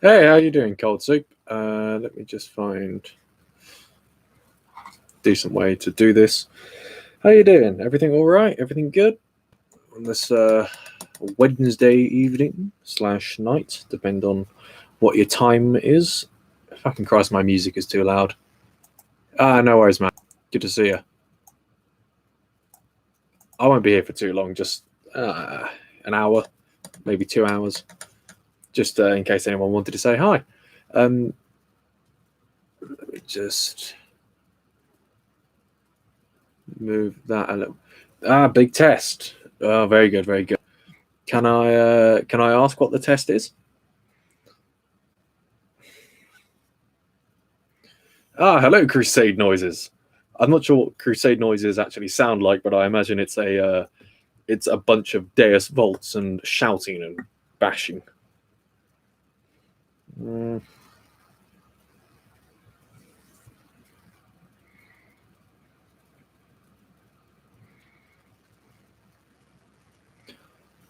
Hey, how you doing, Cold Soup? Let me just find a decent way to do this. How you doing? Everything all right? Everything good on this Wednesday evening slash night, depend on what your time is. Fucking Christ, my music is too loud. No worries, man. Good to see you. I won't be here for too long. Just an hour, maybe 2 hours, just in case anyone wanted to say hi. Let me just move that a little. Big test. Oh, very good, very good. Can I ask what the test is? Hello, Crusade noises. I'm not sure what Crusade noises actually sound like, but I imagine it's a bunch of Deus Volts and shouting and bashing. Mm.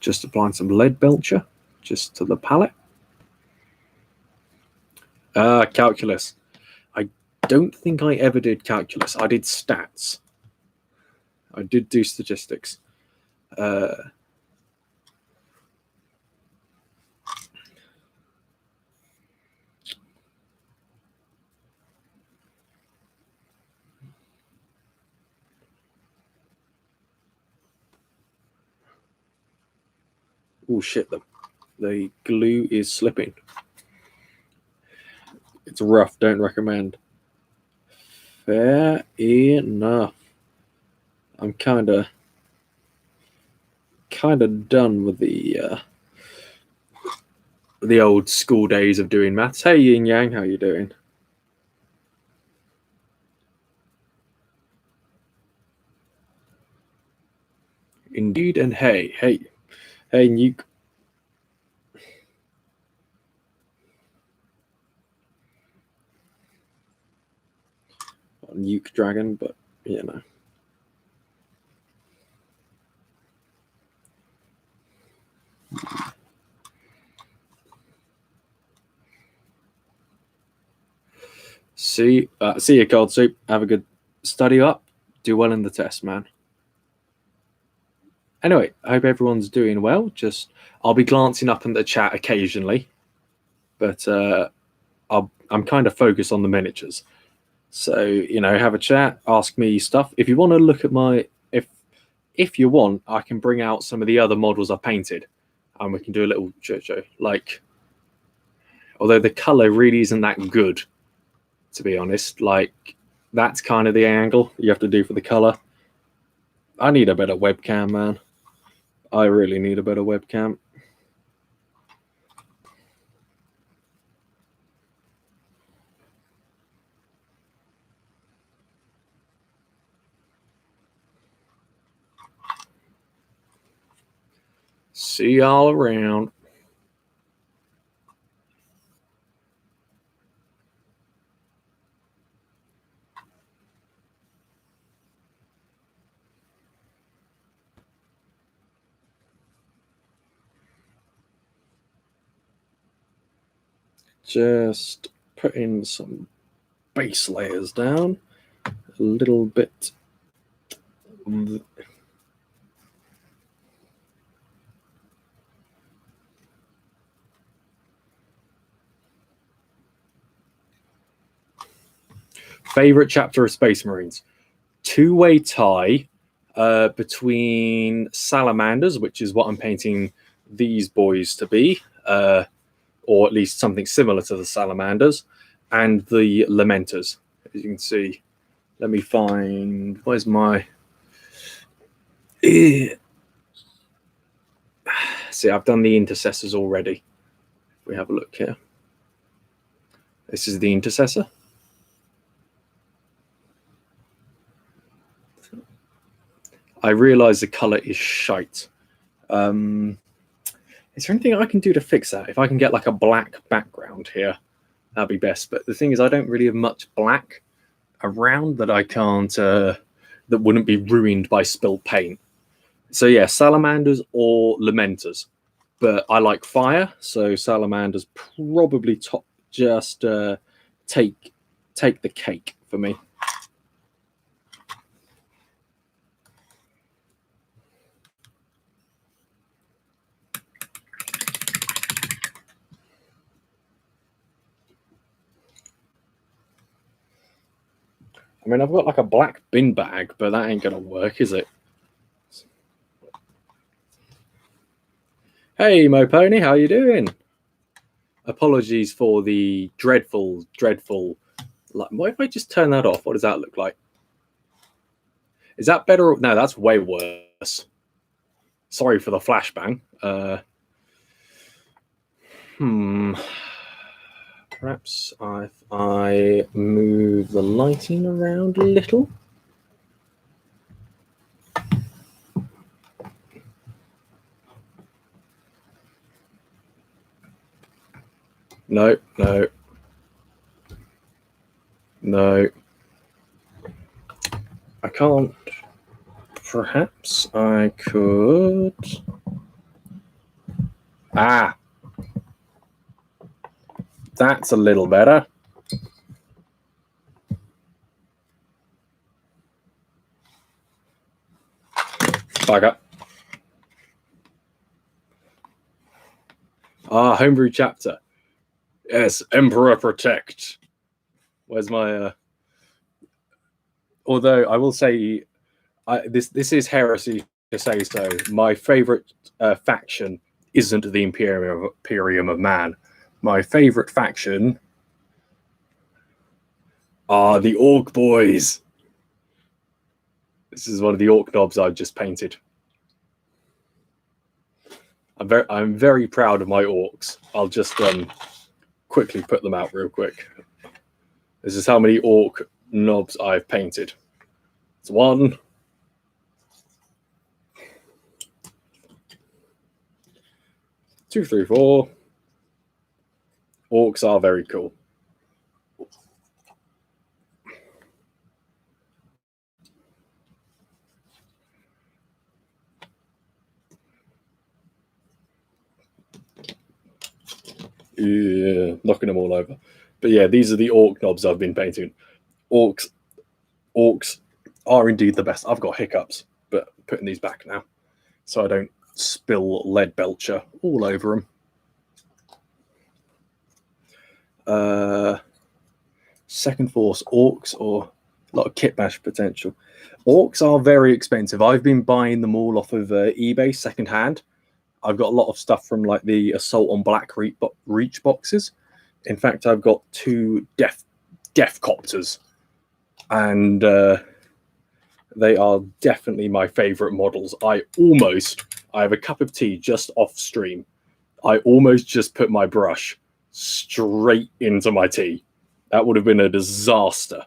Just applying some lead belcher just to the palette. Calculus. I don't think I ever did calculus. I did stats. I did do statistics. Oh shit! The glue is slipping. It's rough. Don't recommend. Fair enough. I'm kind of done with the old school days of doing maths. Hey Yin Yang, how you doing? Indeed, and hey Nuke. Nuke Dragon, but you know. See you, Cold Soup. Have a good study up. Do well in the test, man. Anyway, I hope everyone's doing well. I'll be glancing up in the chat occasionally, but I'm kind of focused on the miniatures. So have a chat, ask me stuff. If you want to look at my if you want, I can bring out some of the other models I painted, and we can do a little show. Like, although the color really isn't that good, to be honest. Like, that's kind of the angle you have to do for the color. I need a better webcam, man. I really need a better webcam. See y'all around. Just putting some base layers down a little bit. Favorite chapter of Space Marines? Two-way tie between salamanders, which is what I'm painting these boys to be, or at least something similar to the salamanders, and the lamenters. As you can see, let me find, where's my... See, I've done the intercessors already. If we have a look here. This is the intercessor. I realise the colour is shite. Is there anything I can do to fix that? If I can get like a black background here, that'd be best. But the thing is, I don't really have much black around that I can't, that wouldn't be ruined by spilt paint. So yeah, salamanders or lamenters. but I like fire, so salamanders probably just take the cake for me. I mean, I've got like a black bin bag, but that ain't gonna work, is it? Hey, Mo Pony, how you doing? Apologies for the dreadful. Like, what if I just turn that off? What does that look like? Is that better? No, that's way worse. Sorry for the flashbang. Perhaps if I move the lighting around a little. No. I can't. Perhaps I could. Ah. That's a little better. Back up. Homebrew chapter. Yes, Emperor Protect. Where's my... Although I will say, this is heresy to say so. My favorite faction isn't the Imperium of Man. My favorite faction are the Orc Boys. This is one of the Orc knobs I've just painted. I'm very proud of my Orcs. I'll just quickly put them out real quick. This is how many Orc knobs I've painted. It's 1, 2, 3, 4. Orcs are very cool. Yeah, knocking them all over. But yeah, these are the Orc knobs I've been painting. Orcs are indeed the best. I've got hiccups, but I'm putting these back now so I don't spill lead belcher all over them. Second force Orcs, or a lot of kit bash potential. Orcs are very expensive. I've been buying them all off of eBay secondhand. I've got a lot of stuff from like the Assault on Black Reach boxes. In fact, I've got 2 death copters, and they are definitely my favorite models. I have a cup of tea just off stream. I almost just put my brush straight into my tea. That would have been a disaster.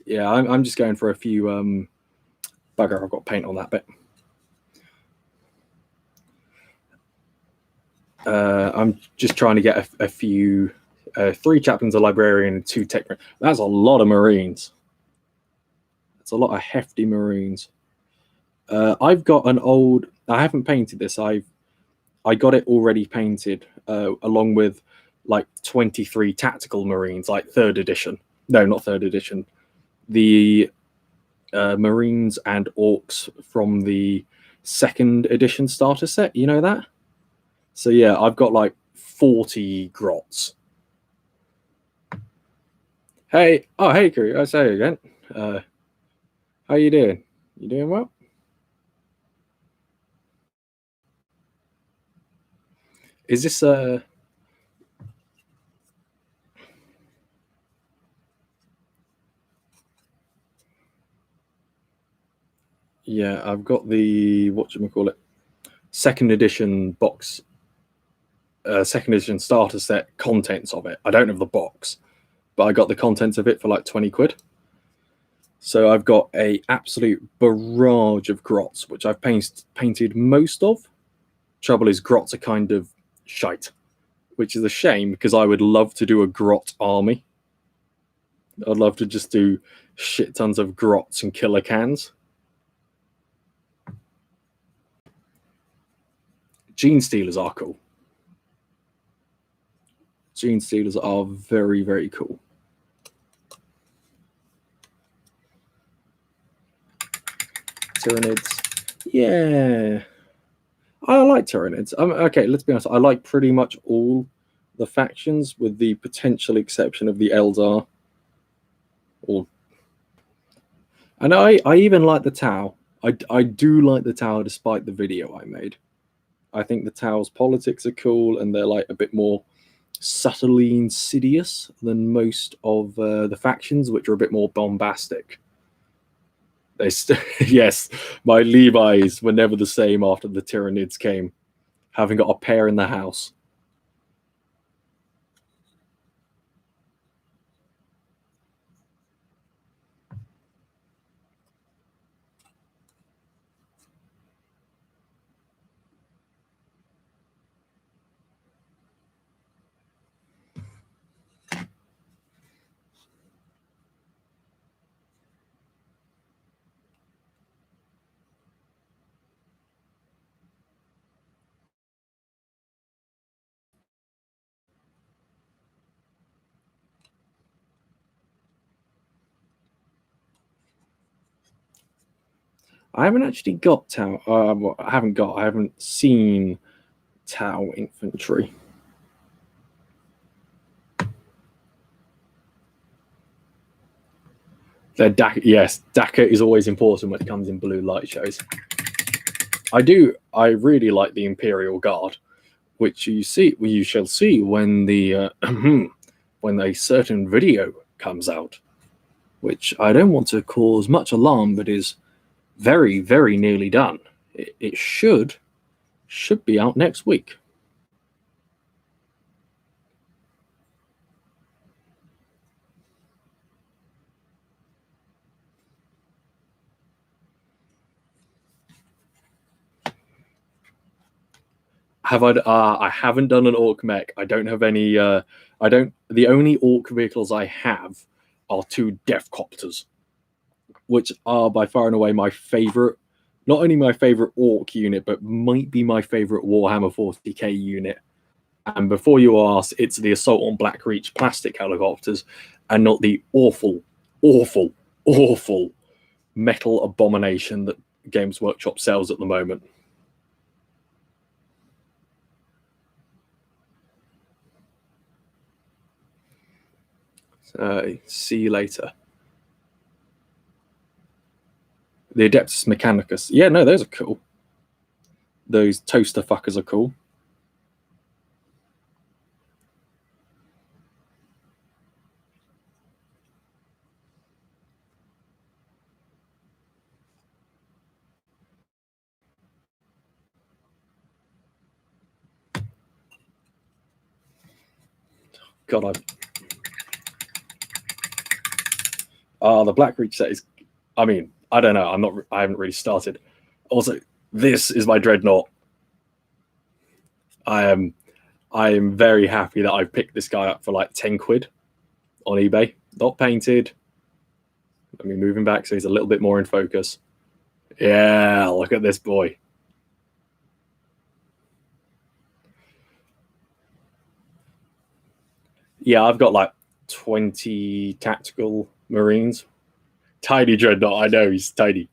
Yeah, I'm just going for a few. Bugger, I've got paint on that bit. I'm just trying to get a few. 3 chaplains, a librarian, and 2 tech. That's a lot of Marines. That's a lot of hefty Marines. I've got an old. I haven't painted this. I got it already painted, along with like 23 tactical Marines, like 3rd edition. No, not 3rd edition. The Marines and Orcs from the 2nd edition starter set. You know that? So yeah, I've got like 40 grots. Hey, crew. I say again. How you doing? You doing well? Is this Yeah, I've got the whatchamacallit 2nd edition box, 2nd edition starter set contents of it. I don't have the box, but I got the contents of it for like 20 quid. So I've got a absolute barrage of grots, which I've painted most of. Trouble is, grots are kind of shite, which is a shame because I would love to do a grot army. I'd love to just do shit tons of grots and killer cans. Gene Stealers are cool. Gene Stealers are very, very cool. Tyranids, yeah. I like Tyranids. Okay, let's be honest. I like pretty much all the factions, with the potential exception of the Eldar. And I even like the Tau. I do like the Tau, despite the video I made. I think the Tau's politics are cool, and they're like a bit more subtly insidious than most of the factions, which are a bit more bombastic. Yes, my Levi's were never the same after the Tyranids came, having got a pair in the house. I haven't actually got Tau. I haven't seen Tau infantry. Yes, DACA is always important when it comes in blue light shows. I really like the Imperial Guard, which you shall see when the when a certain video comes out, which I don't want to cause much alarm, but is very, very nearly done. It should be out next week. I haven't done an orc mech. I don't have any. The only orc vehicles I have are 2 death copters, which are by far and away my favorite. Not only my favorite orc unit, but might be my favorite Warhammer 40K unit. And before you ask, it's the Assault on Blackreach plastic helicopters, and not the awful, awful, awful metal abomination that Games Workshop sells at the moment. See you later. The Adeptus Mechanicus. Yeah, no, those are cool. Those toaster fuckers are cool. God, the Blackreach set is. I mean, I don't know. I haven't really started. Also, this is my Dreadnought. I am very happy that I picked this guy up for like 10 quid on eBay. Not painted. Let me move him back so he's a little bit more in focus. Yeah, look at this boy. Yeah, I've got like 20 tactical Marines. Tiny Dreadnought, I know, he's tiny.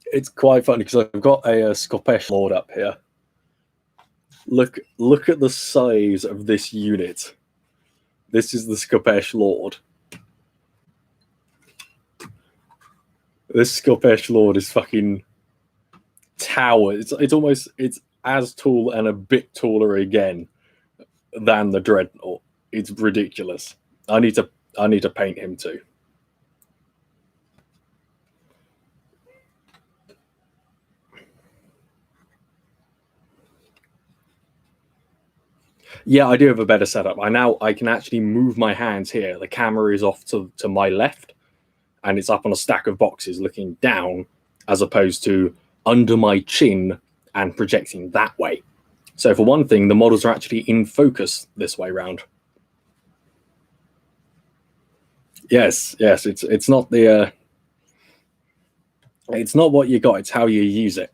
It's quite funny because I've got a Scottish Lord up here. Look at the size of this unit. This is the Scottish Lord. This Scottish Lord is fucking tower. It's as tall and a bit taller again than the Dreadnought. It's ridiculous. I need to paint him too. Yeah, I do have a better setup. I can actually move my hands here. The camera is off to my left, and it's up on a stack of boxes looking down, as opposed to under my chin and projecting that way. So for one thing, the models are actually in focus this way round. Yes, it's not the. It's not what you got, it's how you use it.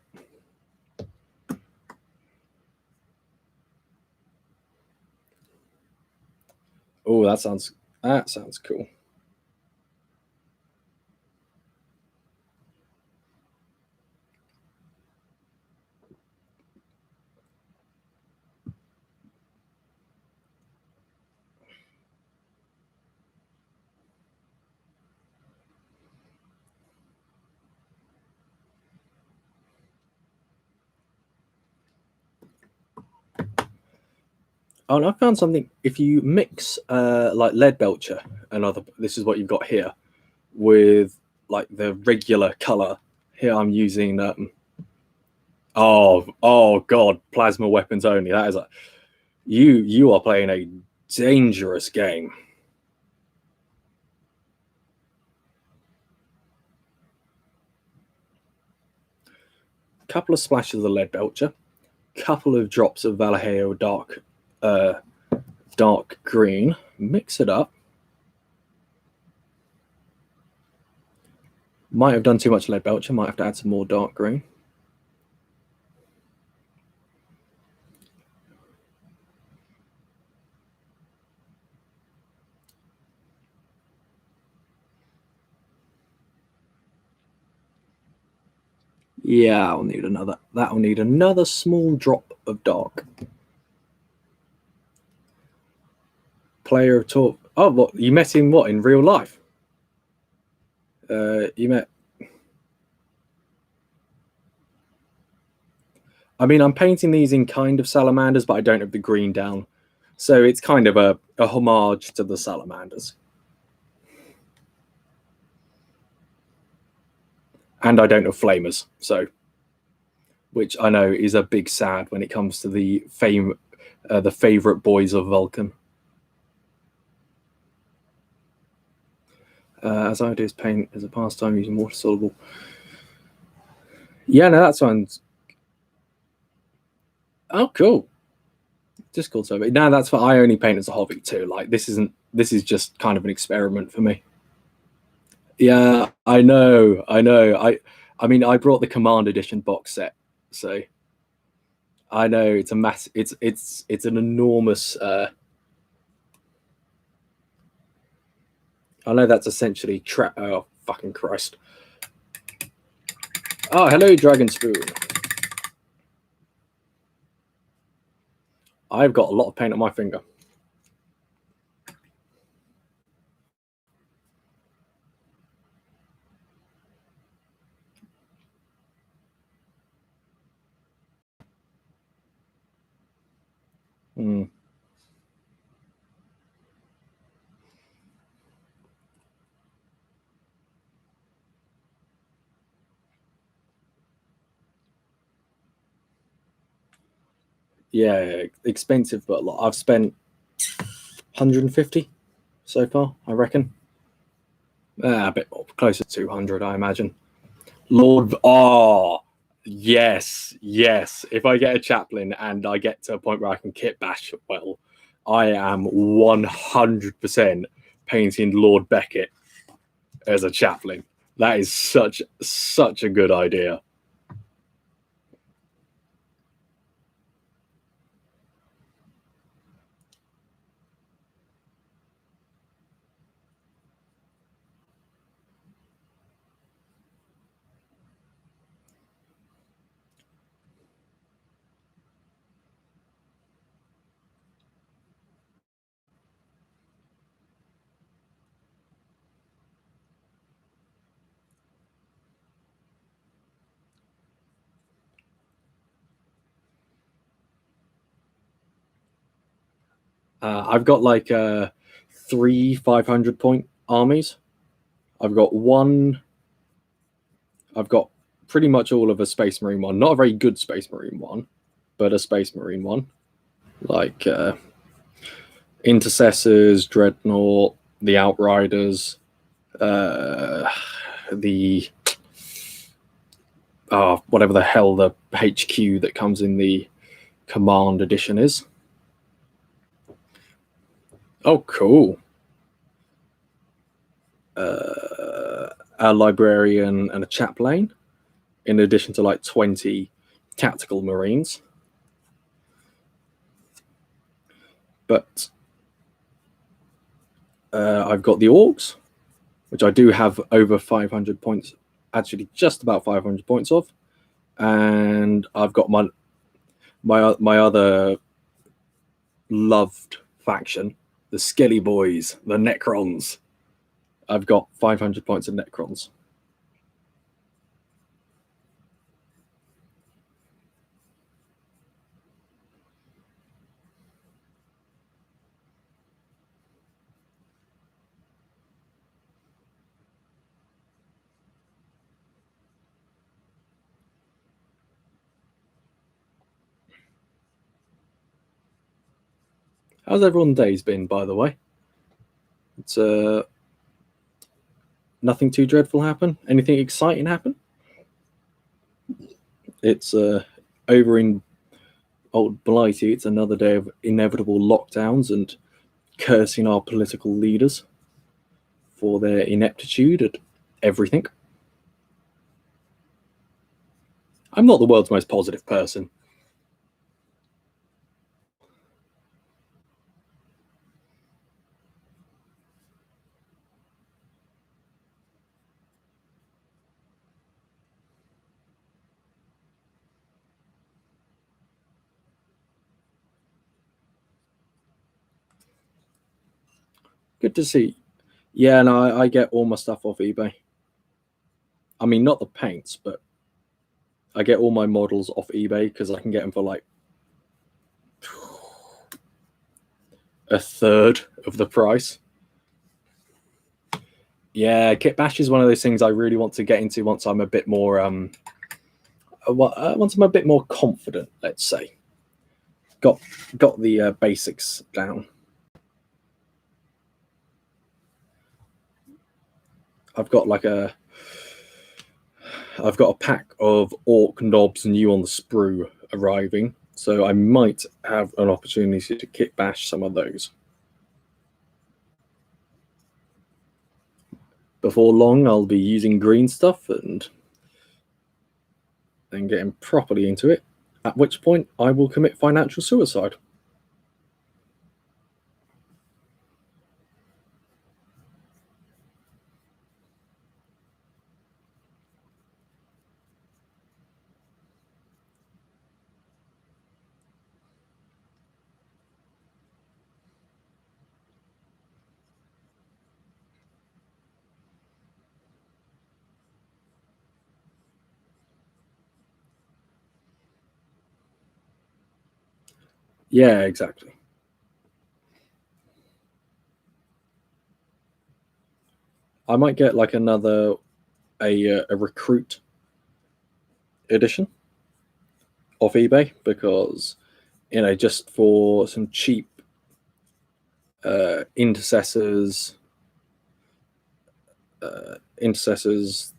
Oh, that sounds cool. Oh, and I found something. If you mix like lead belcher and this is what you've got here, with like the regular color. Here I'm using oh god, plasma weapons only. That is a you are playing a dangerous game. Couple of splashes of the lead belcher, couple of drops of Vallejo dark green. Mix it up. Might have done too much lead belcher. Might have to add some more dark green. Yeah, I'll need another. That'll need another small drop of dark. Player of talk. Oh, what you met him? What in real life? You met. I mean, I'm painting these in kind of salamanders, but I don't have the green down, so it's kind of a homage to the salamanders. And I don't have flamers, so which I know is a big sad when it comes to the favorite boys of Vulcan. As I do is paint as a pastime using water soluble. Yeah, no, that sounds. Oh, cool. Discord server. No, that's what I only paint as a hobby too. Like this is just kind of an experiment for me. Yeah, I know. I mean, I brought the Command Edition box set, so I know it's a mass. It's an enormous. I know that's essentially Oh, fucking Christ! Oh, hello, Dragon Spoon. I've got a lot of paint on my finger. Mm. Yeah, expensive, but a lot. I've spent 150 so far, I reckon. A bit more, closer to 200, I imagine. Lord, oh yes. If I get a chaplain and I get to a point where I can kit bash well, I am 100% painting Lord Beckett as a chaplain. That is such a good idea. I've got like 3 500-point armies. I've got pretty much all of a Space Marine one. Not a very good Space Marine one, but a Space Marine one. Like Intercessors, Dreadnought, the Outriders, the whatever the hell the HQ that comes in the Command Edition is. Oh, cool. A librarian and a chaplain. in addition to like 20 tactical marines. But I've got the orcs, which I do have over 500 points, actually just about 500 points of. And I've got my other loved faction, the Skelly Boys, the Necrons. I've got 500 points of Necrons. How's everyone's days been, by the way? It's nothing too dreadful happen? Anything exciting happen? It's over in old Blighty. It's another day of inevitable lockdowns and cursing our political leaders for their ineptitude at everything. I'm not the world's most positive person. Good to see. Yeah, no, I get all my stuff off eBay. I mean, not the paints, but I get all my models off eBay because I can get them for like a third of the price. Yeah, kit bash is one of those things I really want to get into once I'm a bit more once I'm a bit more confident, let's say. Got the basics down. I've got a pack of orc knobs new on the sprue arriving, so I might have an opportunity to kit bash some of those. Before long, I'll be using green stuff and then getting properly into it, at which point I will commit financial suicide. Yeah, exactly. I might get like another a recruit edition off eBay because, you know, just for some cheap intercessors,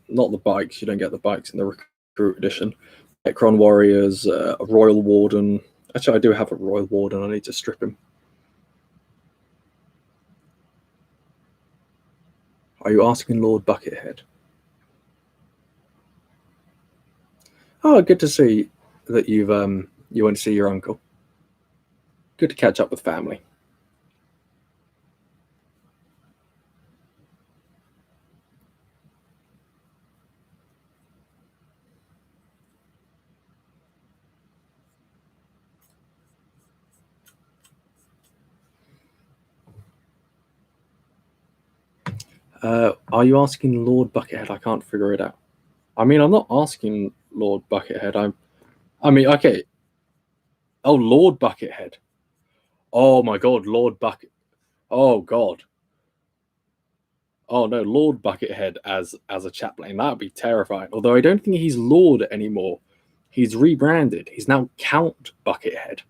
not the bikes. You don't get the bikes in the recruit edition. Necron warriors, a royal warden. Actually, I do have a royal warden. I need to strip him. Are you asking Lord Buckethead? Oh, good to see that you went to see your uncle. Good to catch up with family. Are you asking Lord Buckethead? I can't figure it out. I mean, I'm not asking Lord Buckethead. I mean, okay. Oh, Lord Buckethead. Oh my God, Lord Bucket. Oh God. Oh no, Lord Buckethead as a chaplain. That would be terrifying. Although I don't think he's Lord anymore. He's rebranded. He's now Count Buckethead.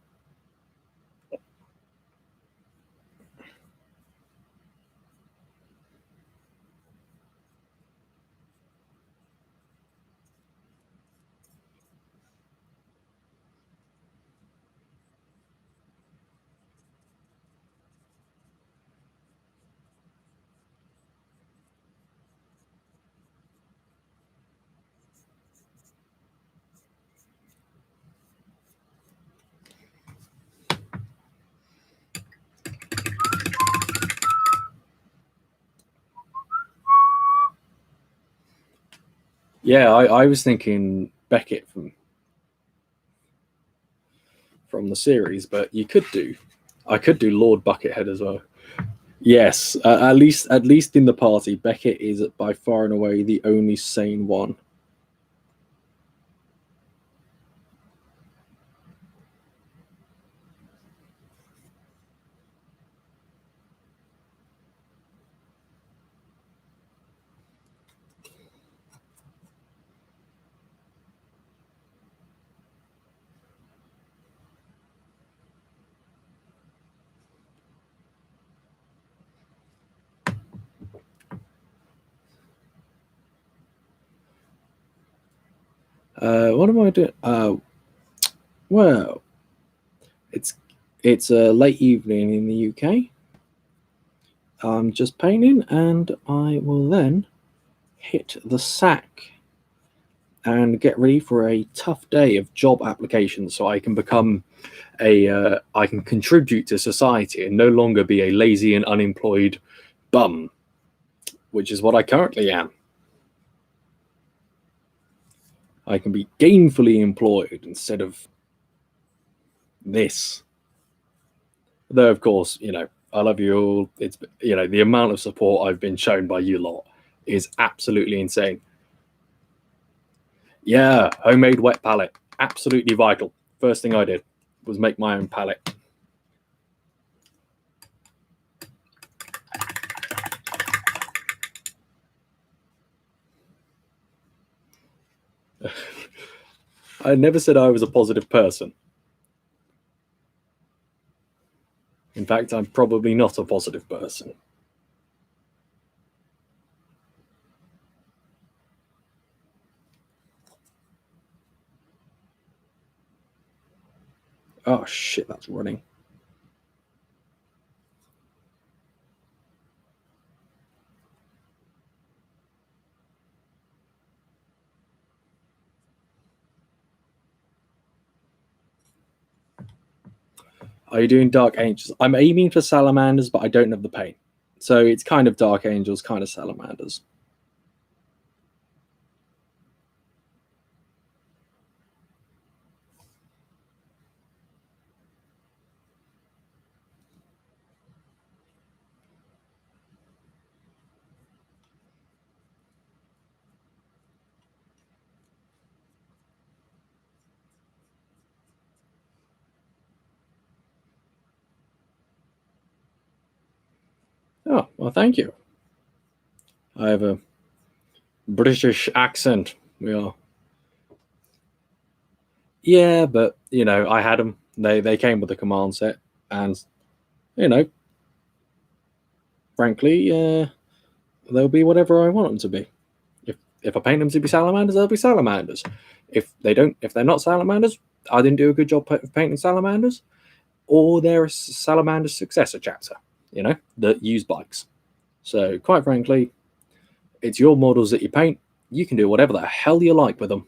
Yeah, I was thinking Beckett from the series, but I could do Lord Buckethead as well. Yes, at least in the party, Beckett is by far and away the only sane one. What am I doing? Well, it's it's a late evening in the UK. I'm just painting, and I will then hit the sack and get ready for a tough day of job applications, so I can become I can contribute to society and no longer be a lazy and unemployed bum, which is what I currently am. I can be gainfully employed instead of this. Though, of course, I love you all. It's the amount of support I've been shown by you lot is absolutely insane. Yeah, homemade wet palette, absolutely vital. First thing I did was make my own palette. I never said I was a positive person. In fact, I'm probably not a positive person. Oh shit, that's running. Are you doing Dark Angels? I'm aiming for salamanders, but I don't have the paint. So it's kind of Dark Angels, kind of salamanders. Oh, well, thank you. I have a British accent. We are. Yeah, but I had them. They came with a command set, and frankly, they'll be whatever I want them to be. If I paint them to be salamanders, they'll be salamanders. If they're not salamanders, I didn't do a good job of painting salamanders, or they're a salamander successor chapter. That use bikes. So quite frankly, it's your models that you paint. You can do whatever the hell you like with them.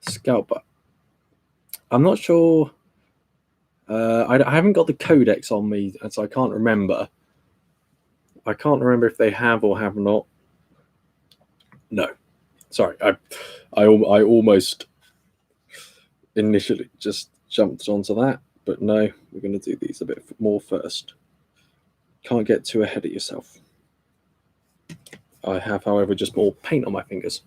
Scalper. I'm not sure. I haven't got the codex on me, so I can't remember. I can't remember if they have or have not. No, sorry. I almost initially just jumped onto that, but no, we're going to do these a bit more first. Can't get too ahead of yourself. I have, however, just more paint on my fingers.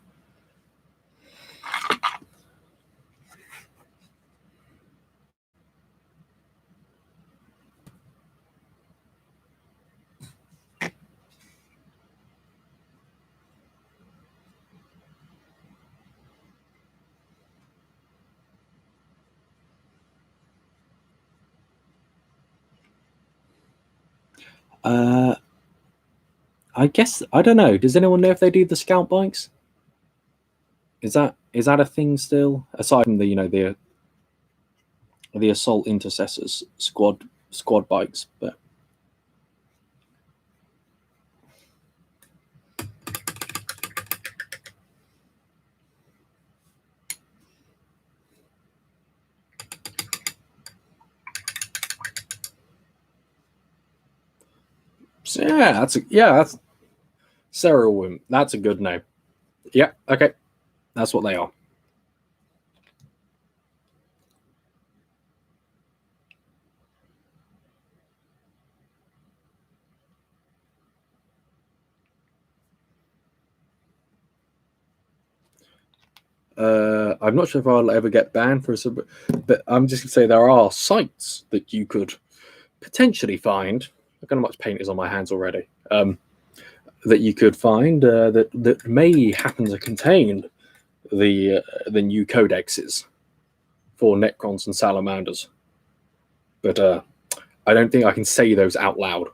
I guess I don't know. Does anyone know if they do the scout bikes? Is that a thing still? Aside from the the assault intercessors squad bikes, but so yeah, that's Sarah Wim. That's a good name. Yeah, okay, that's what they are. I'm not sure if I'll ever get banned for a sub, but I'm just gonna say there are sites that you could potentially find. Look how much paint is on my hands already. That you could find that may happen to contain the new codexes for Necrons and Salamanders, but I don't think I can say those out loud.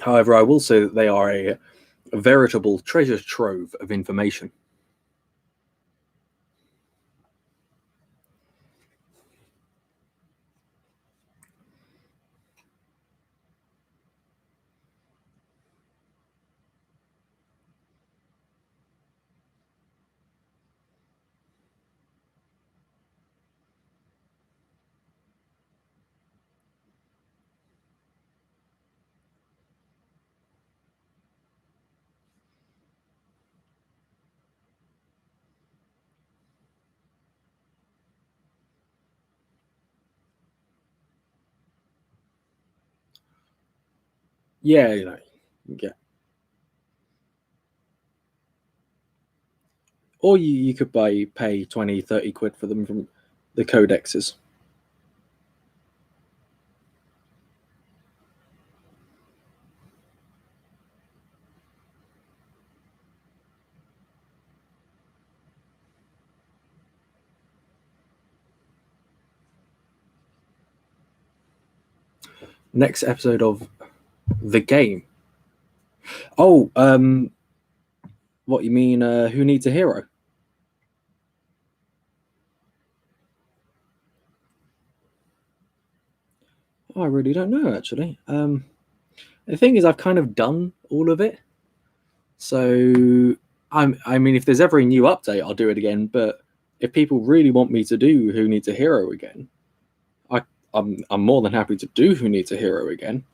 However, I will say that they are a veritable treasure trove of information. Yeah, yeah. Or you could pay 20, 30 quid for them from the codexes. Next episode of the game. Oh, what you mean? Who needs a hero? Oh, I really don't know actually. The thing is, I've kind of done all of it, so I mean, if there's ever a new update, I'll do it again. But if people really want me to do Who Needs a Hero again, I'm more than happy to do Who Needs a Hero again.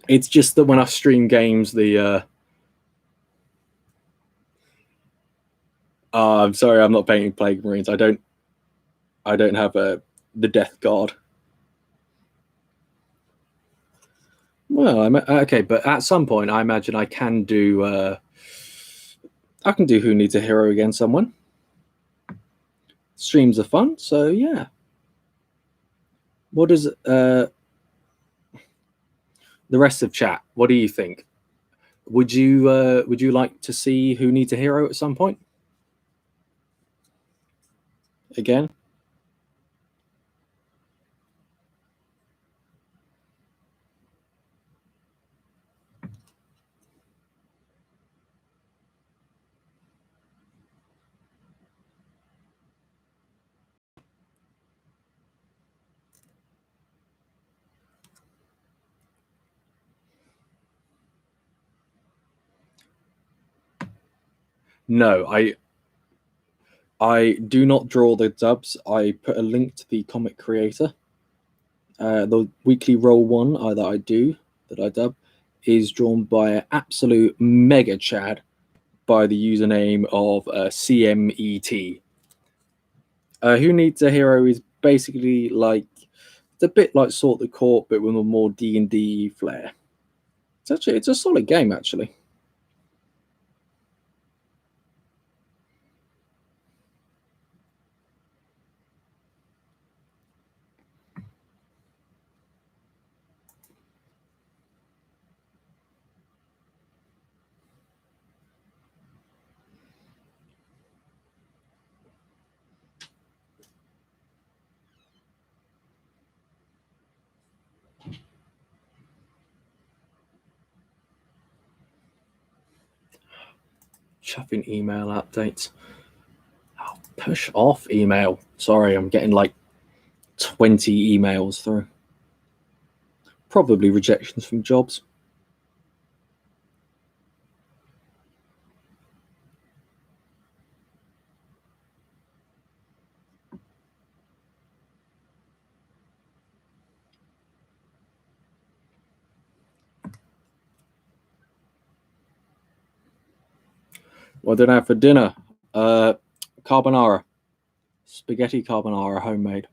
It's just that when I stream games, I'm sorry, I'm not painting Plague Marines. I don't have the Death Guard. Well, I'm okay, but at some point, I imagine I can do Who Needs a Hero again. Someone streams are fun, so yeah. What is the rest of chat? What do you think? Would you like to see Who Needs a Hero at some point? Again? No, I do not draw the dubs. I put a link to the comic creator. The weekly roll one that I do, that I dub, is drawn by an absolute mega chad by the username of CMET. Who Needs a Hero is basically like It's a bit like Sort the Court, but with a more D&D flair. It's a solid game, actually. Chuffing email updates. Oh, push off email. Sorry, I'm getting like 20 emails through. Probably rejections from jobs. What did I have for dinner? Carbonara. Spaghetti carbonara, homemade.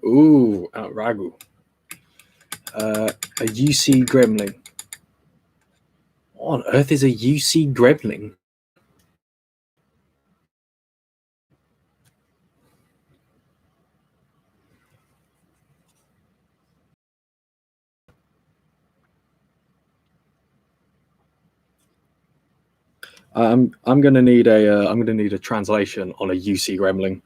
Ooh, ragu. A UC gremlin. What on earth is a UC gremlin? I'm gonna need a translation on a UC gremlin.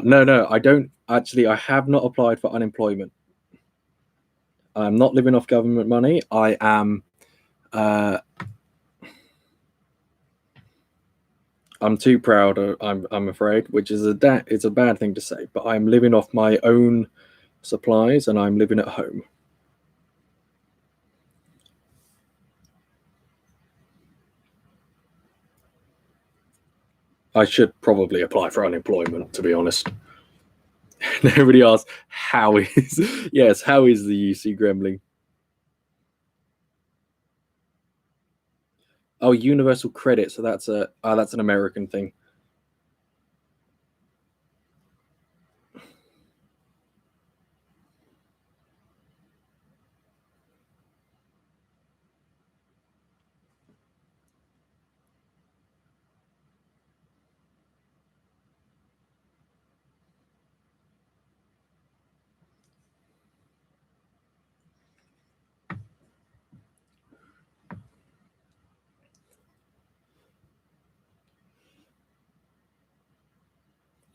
No, I don't actually. I have not applied for unemployment. I'm not living off government money. I am. I'm too proud. I'm afraid, which is it's a bad thing to say, but I'm living off my own supplies and I'm living at home. I should probably apply for unemployment, to be honest. Nobody asks how is yes, how is the UC Gremlin? Oh, universal credit. So that's an American thing.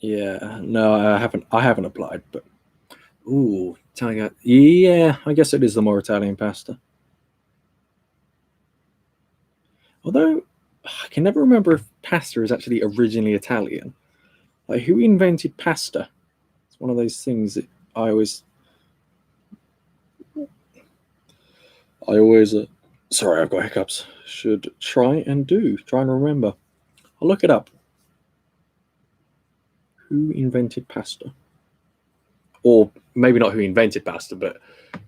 Yeah, no, I haven't applied, but ooh, Italian. Yeah, I guess it is the more Italian pasta. Although I can never remember if pasta is actually originally Italian. Like, who invented pasta? It's one of those things that I always. Sorry, I've got hiccups. Should try and remember. I'll look it up. Who invented pasta? Or maybe not who invented pasta, but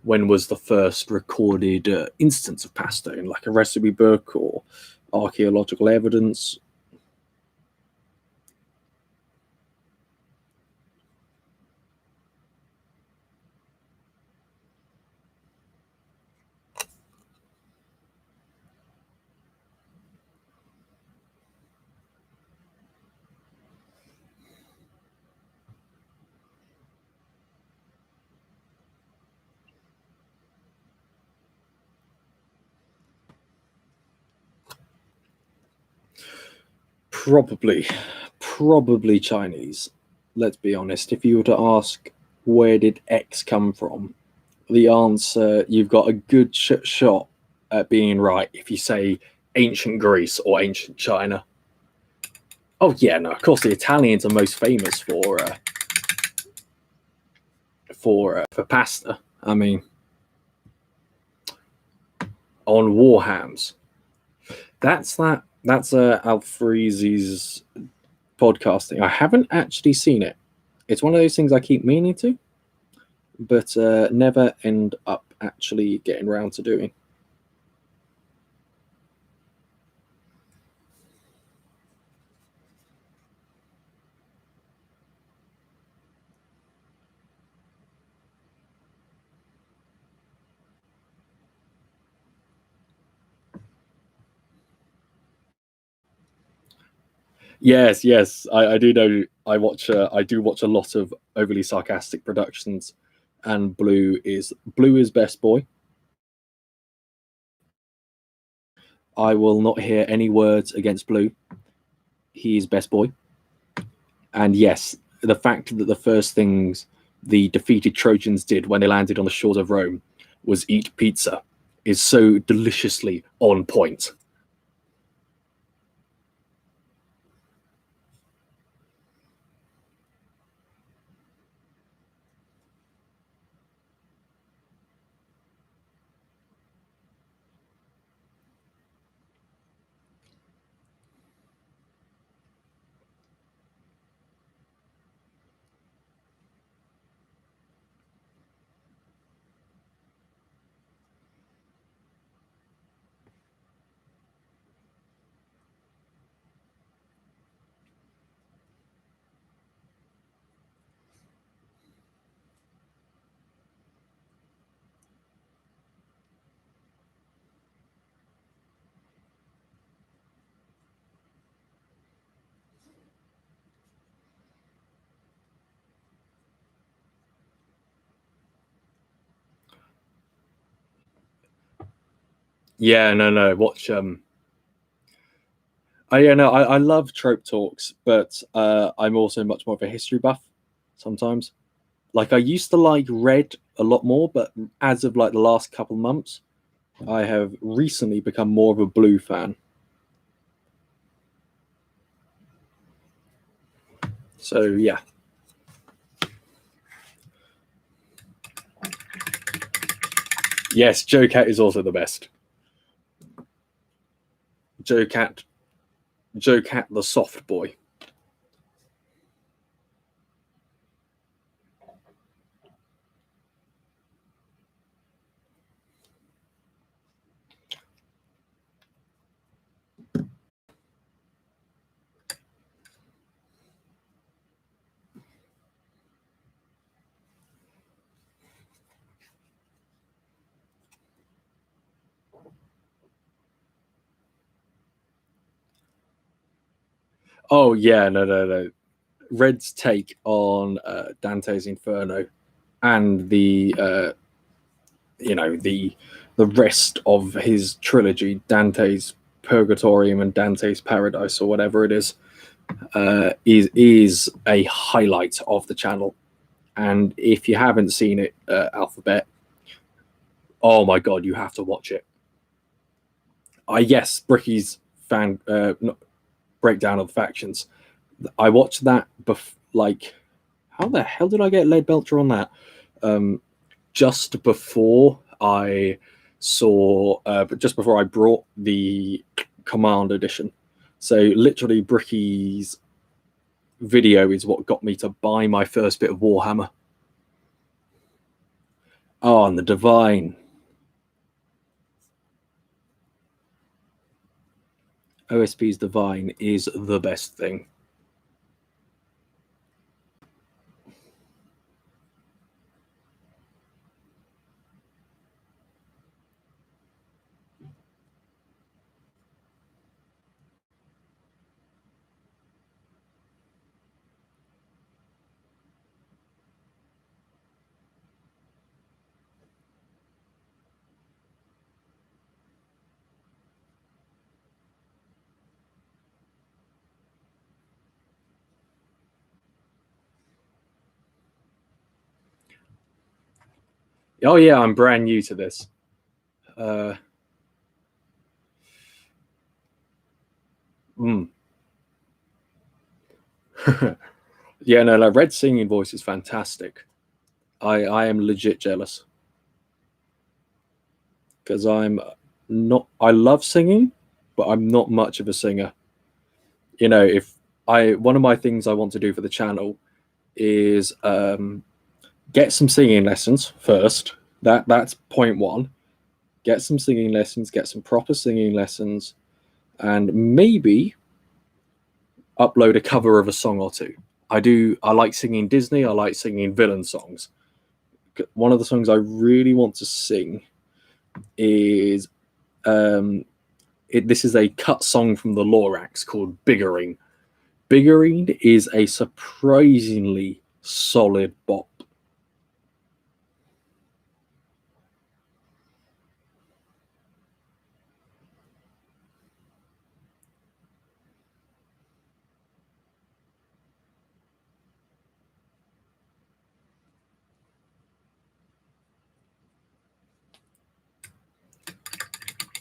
when was the first recorded instance of pasta in like a recipe book or archaeological evidence. Probably Chinese. Let's be honest. If you were to ask where did X come from, the answer, you've got a good shot at being right if you say ancient Greece or ancient China. Oh yeah, no, of course the Italians are most famous for pasta. I mean, on Warhams. That's Alfreezy's podcasting. I haven't actually seen it. It's one of those things I keep meaning to, but never end up actually getting around to doing. Yes, I do know. I do watch a lot of overly sarcastic productions, and Blue is best boy. I will not hear any words against Blue. He is best boy. And yes, the fact that the first things the defeated Trojans did when they landed on the shores of Rome was eat pizza is so deliciously on point. Yeah, no. Watch. I love trope talks, but I'm also much more of a history buff. Sometimes, like I used to like Red a lot more, but as of like the last couple months, I have recently become more of a Blue fan. So yeah. Yes, Joe Cat is also the best. Joe Cat, the soft boy. Oh yeah, no. Red's take on Dante's Inferno and the the rest of his trilogy, Dante's Purgatorium and Dante's Paradise or whatever it is a highlight of the channel. And if you haven't seen it, Alphabet, oh my god, you have to watch it. Yes, Bricky's fan breakdown of the factions. I watched that like, how the hell did I get Lead Belcher on that? Just before I saw, just before I brought the Command Edition. So literally, Bricky's video is what got me to buy my first bit of Warhammer. Oh, and the Divine. OSP's Divine is the best thing. Oh yeah, I'm brand new to this. Mm. Yeah, no, like Red's singing voice is fantastic. I am legit jealous because I'm not. I love singing, but I'm not much of a singer. You know, if I one of my things I want to do for the channel is get some singing lessons first. That's point one. Get some singing lessons, get some proper singing lessons, and maybe upload a cover of a song or two. I like singing Disney, I like singing villain songs. One of the songs I really want to sing is this is a cut song from the Lorax called Biggering. Biggering is a surprisingly solid bop.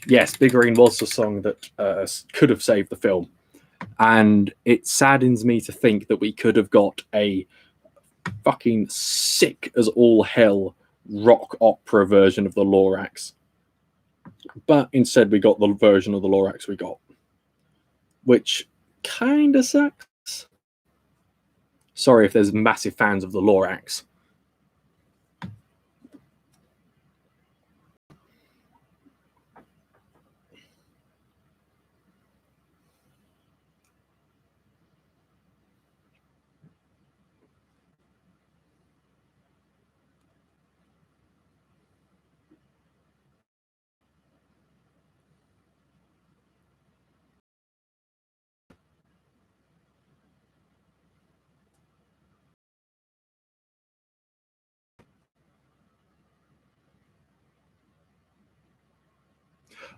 Yes, Biggering was the song that could have saved the film. And it saddens me to think that we could have got a fucking sick as all hell rock opera version of the Lorax. But instead, we got the version of the Lorax we got, which kind of sucks. Sorry if there's massive fans of the Lorax.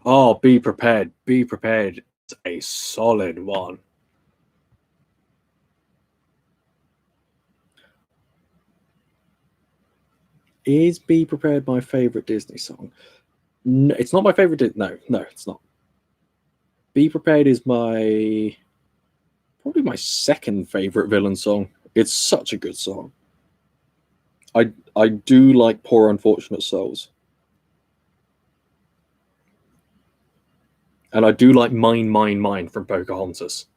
Oh, be prepared. Be prepared. It's a solid one. Is Be Prepared my favorite Disney song? No, it's not my favorite. No, it's not. Be Prepared is probably my second favorite villain song. It's such a good song. I do like Poor Unfortunate Souls. And I do like Mine, Mine, Mine from Pocahontas.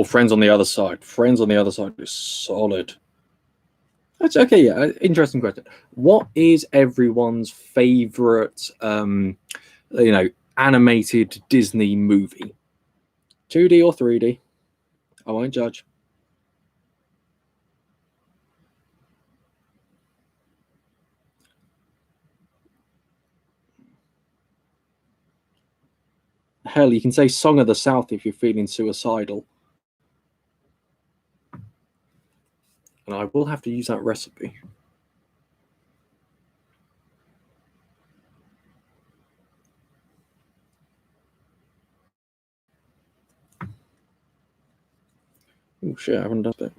Friends on the Other Side. Friends on the Other Side is solid. That's okay. Yeah, interesting question. What is everyone's favorite, animated Disney movie? 2D or 3D? I won't judge. Hell, you can say Song of the South if you're feeling suicidal. And I will have to use that recipe. Oh shit, I haven't done it.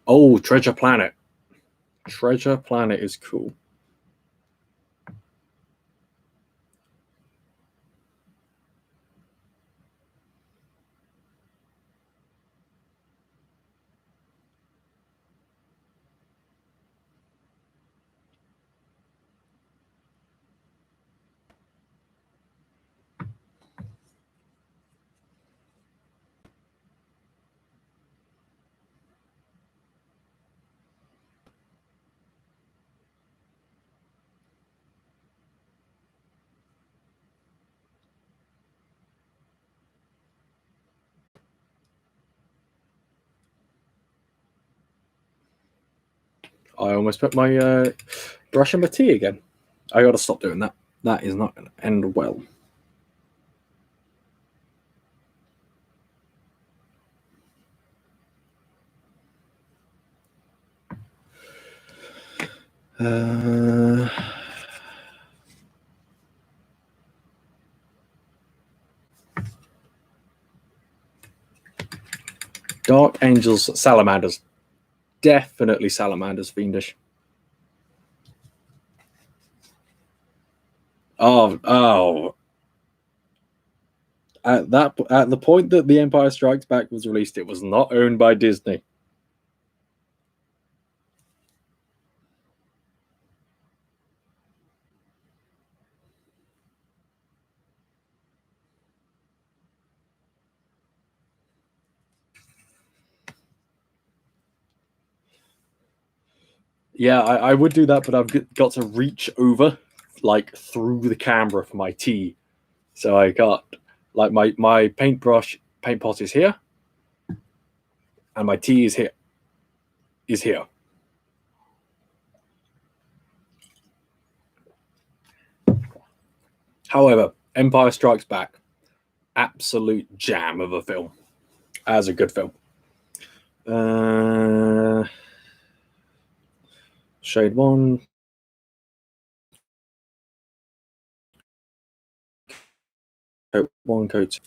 Oh, Treasure Planet. Treasure Planet is cool. I almost put my brush in my tea again. I gotta stop doing that. That is not going to end well. Dark Angels, Salamanders. Definitely Salamanders, fiendish. Oh. At the point that The Empire Strikes Back was released, it was not owned by Disney. Yeah, I would do that, but I've got to reach over, like, through the camera for my tea. So I got, like, my paint pot is here, and my tea is here. However, Empire Strikes Back, absolute jam of a film. As a good film. Shade 1. Coat 1, coat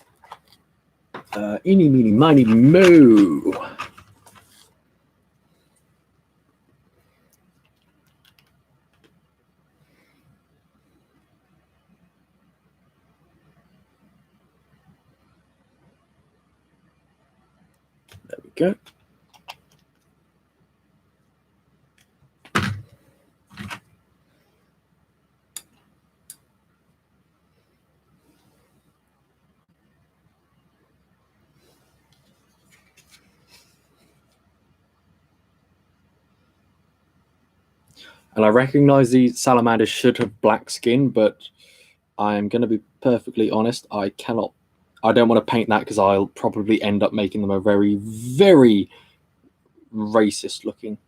2. Eeny, meeny, miny, moo. There we go. And I recognize these salamanders should have black skin, but I'm going to be perfectly honest. I don't want to paint that because I'll probably end up making them a very, very racist looking.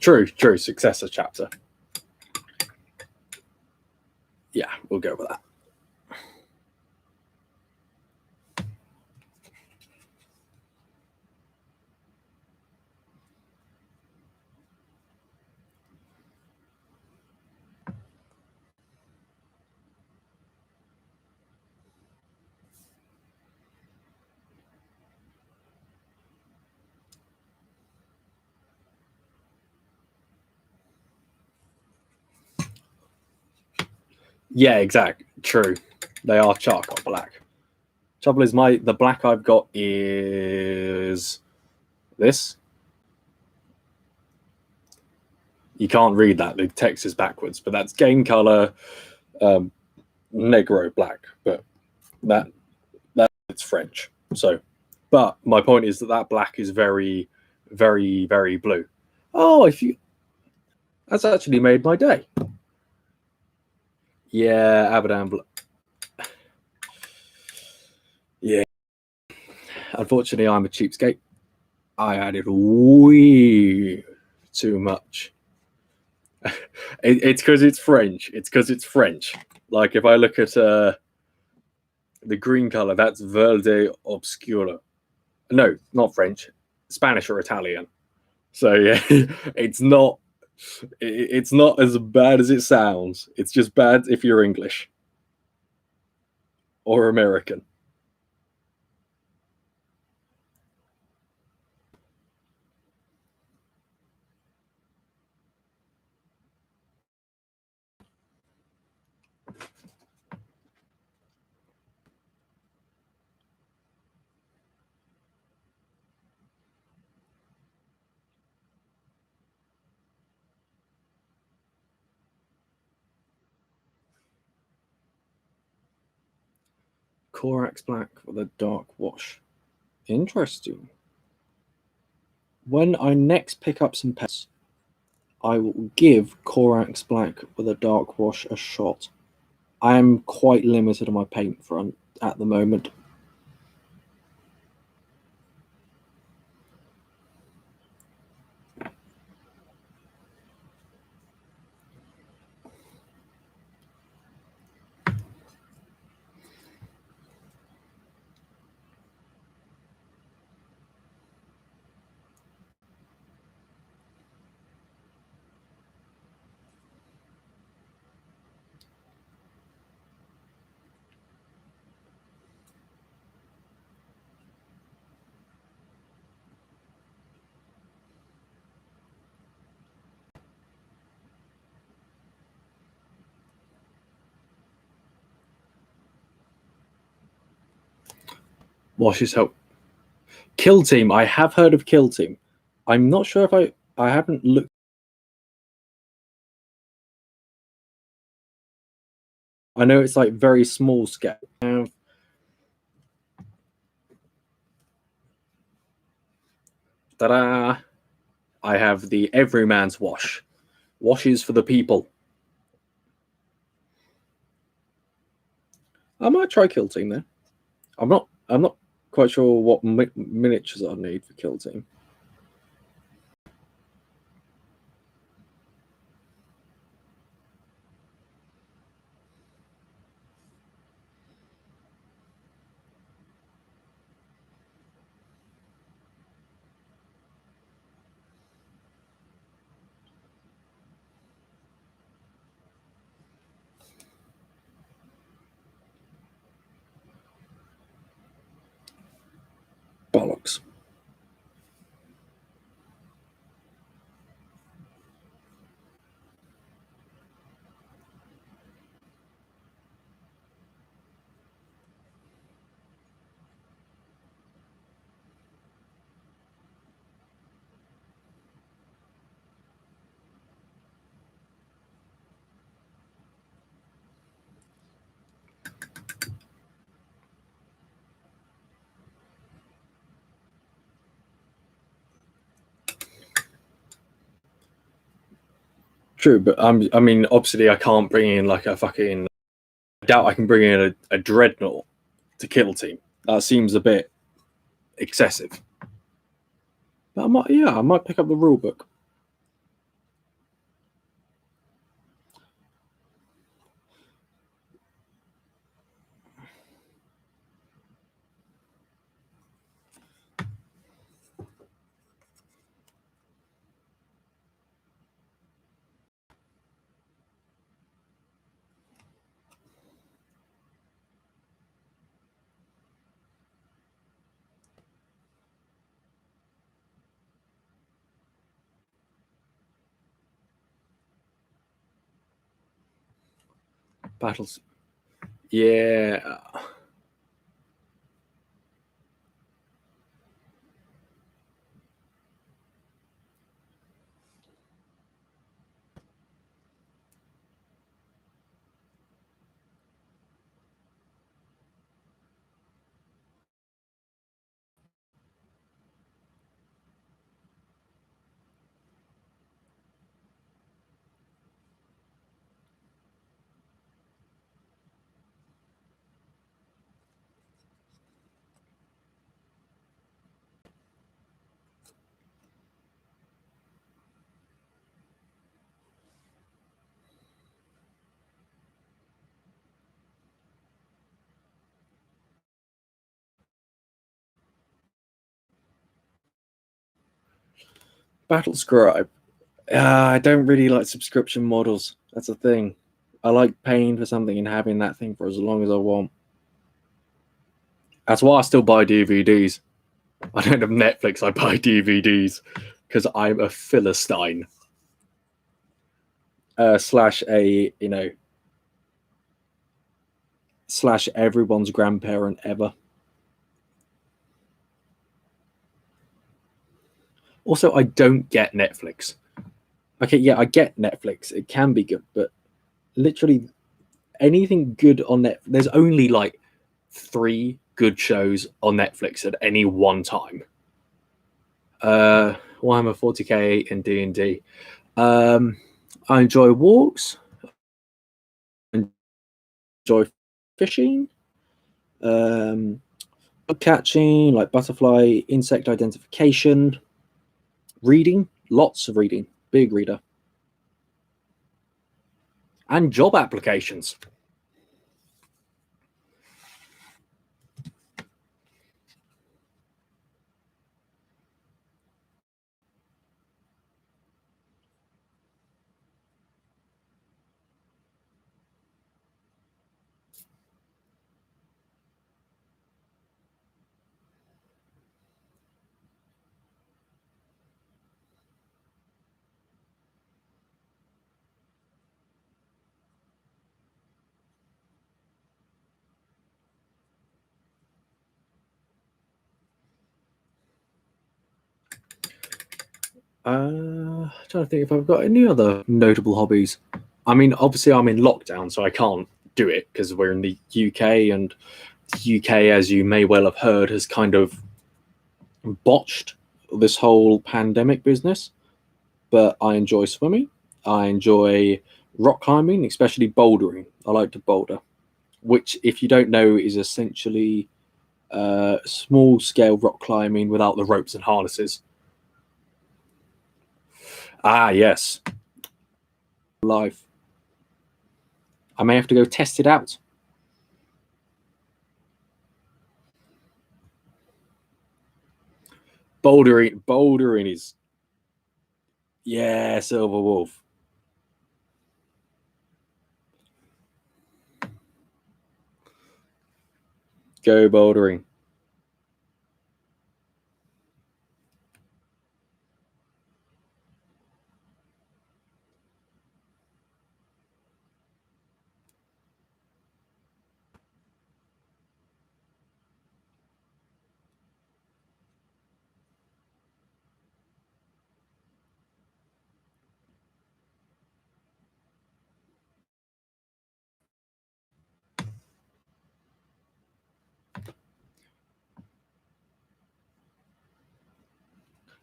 True. Successor chapter. Yeah, we'll go with that. Yeah, exactly. True. They are charcoal black. Trouble is, the black I've got is this. You can't read that. The text is backwards, but that's game color Negro black. But that it's French. So, but my point is that black is very, very, very blue. Oh, that's actually made my day. Yeah, Abadan blue. Yeah. Unfortunately, I'm a cheapskate. I added way too much. It's because it's French. Like if I look at the green color, that's Verde Obscura. No, not French, Spanish or Italian. So yeah, it's not as bad as it sounds. It's just bad if you're English or American. Corax black with a dark wash. Interesting. When I next pick up some pets, I will give Corax black with a dark wash a shot. I am quite limited on my paint front at the moment. Washes help. Kill Team. I have heard of Kill Team. I'm not sure if I haven't looked. I know it's like very small scale. Ta-da! I have the Everyman's Wash. Washes for the people. I might try Kill Team then. I'm not quite sure what miniatures I need for Kill Team. Bollocks. True, but I mean, obviously, I can't bring in like a fucking. I doubt I can bring in a Dreadnought to Kill Team. That seems a bit excessive. But I might pick up the rule book. Battles. Yeah. Battle Scribe. I don't really like subscription models. That's the thing. I like paying for something and having that thing for as long as I want. That's why I still buy DVDs. I don't have Netflix. I buy DVDs because I'm a philistine. Slash a slash everyone's grandparent ever. Also, I don't get Netflix. Okay, yeah, I get Netflix. It can be good, but literally anything good on Netflix, there's only like 3 good shows on Netflix at any one time. Warhammer 40K and D&D. I enjoy walks. Enjoy fishing. Catching, like butterfly, insect identification. Reading, lots of reading. Big reader. And job applications. Trying to think if I've got any other notable hobbies. I mean, obviously, I'm in lockdown, so I can't do it because we're in the UK, and the UK, as you may well have heard, has kind of botched this whole pandemic business. But I enjoy swimming. I enjoy rock climbing, especially bouldering. I like to boulder, which, if you don't know, is essentially small scale rock climbing without the ropes and harnesses. Ah, yes. Live. I may have to go test it out. Bouldering is, yeah, Silver Wolf. Go bouldering.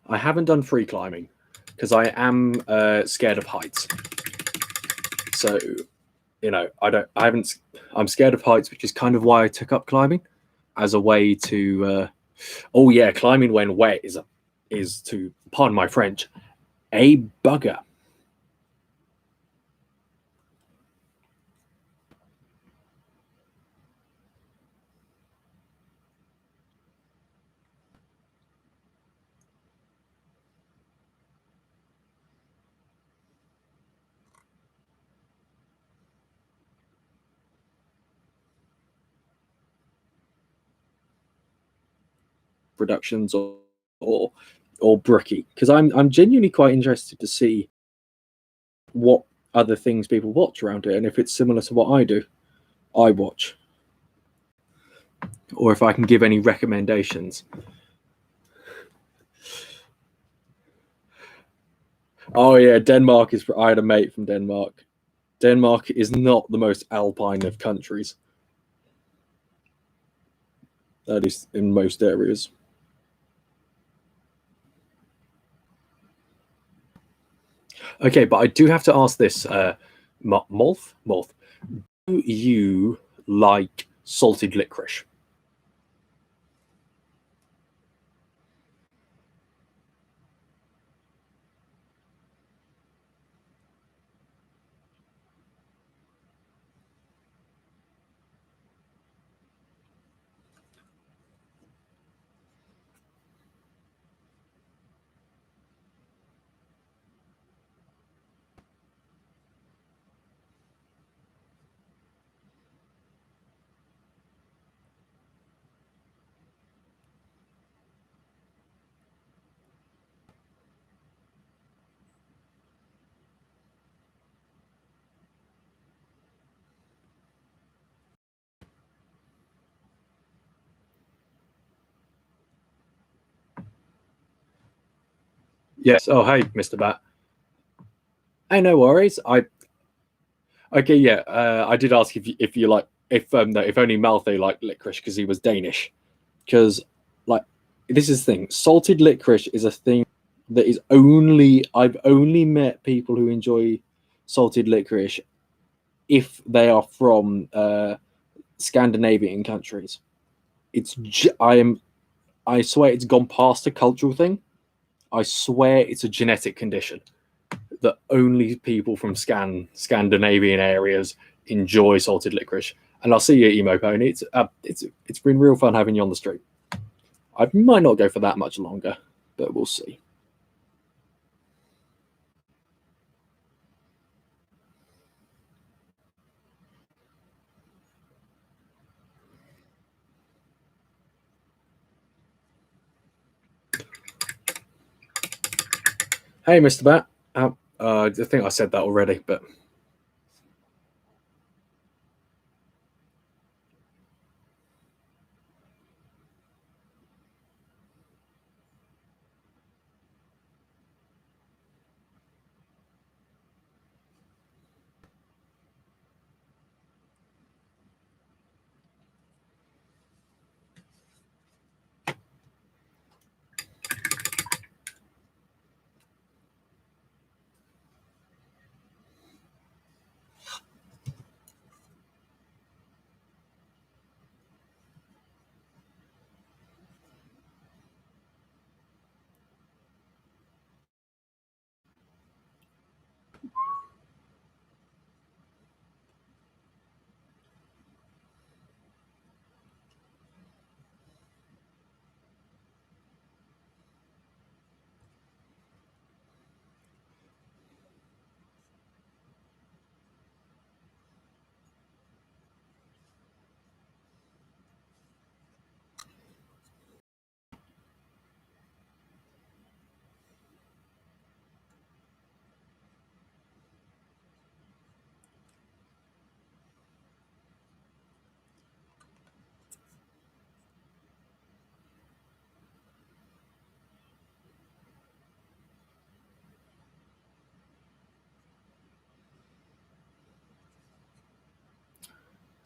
I haven't done free climbing because I am scared of heights. So, I'm scared of heights, which is kind of why I took up climbing as a way to, oh yeah, climbing when wet is to, pardon my French, a bugger. Productions or or Brookie, because I'm genuinely quite interested to see what other things people watch around it, and if it's similar to what I do, I watch. Or if I can give any recommendations. Oh yeah, Denmark is. I had a mate from Denmark. Denmark is not the most alpine of countries. That is in most areas. Okay, but I do have to ask this, Molth. Do you like salted licorice? Yes. Oh, hey, Mr. Bat. Hey, no worries. Okay, yeah. I did ask if you like if only Malthae liked licorice because he was Danish. Because like this is the thing. Salted licorice is a thing that is only I've only met people who enjoy salted licorice if they are from Scandinavian countries. I swear it's gone past a cultural thing. I swear it's a genetic condition that only people from Scandinavian areas enjoy salted licorice. And I'll see you, Emo Pony. It's been real fun having you on the stream. I might not go for that much longer, but we'll see. Hey, Mr. Bat. I think I said that already, but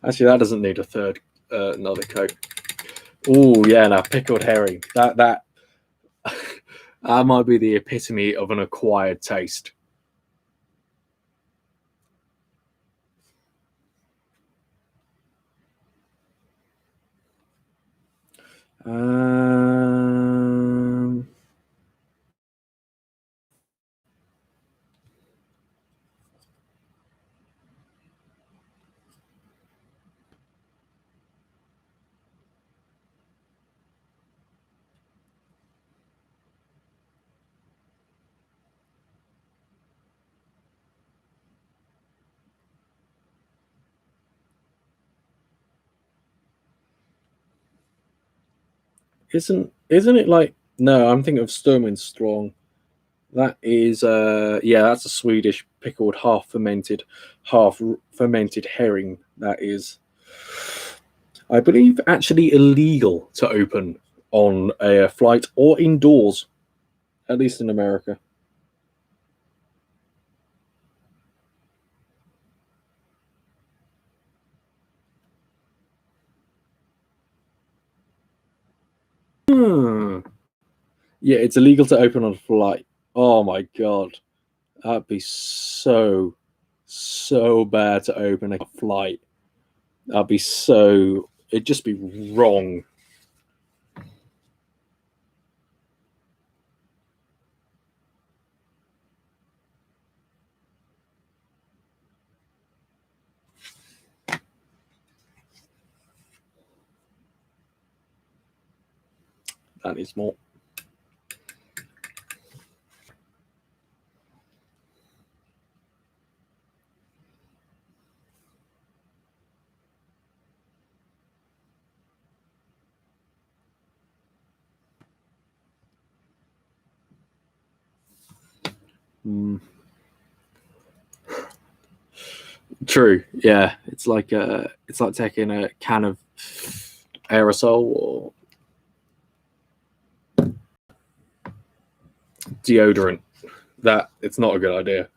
actually, that doesn't need a third another coat. Oh yeah, now pickled herring. That that might be the epitome of an acquired taste. Um, isn't it like no? I'm thinking of Sturm and Strong. That is yeah, that's a Swedish pickled, half fermented herring that is, I believe, actually illegal to open on a flight or indoors, at least in America. Yeah, it's illegal to open on a flight. Oh my god, that'd be so bad to open a flight. That'd be so. It'd just be wrong. That is more. True. Yeah, it's like taking a can of aerosol or deodorant. That it's not a good idea.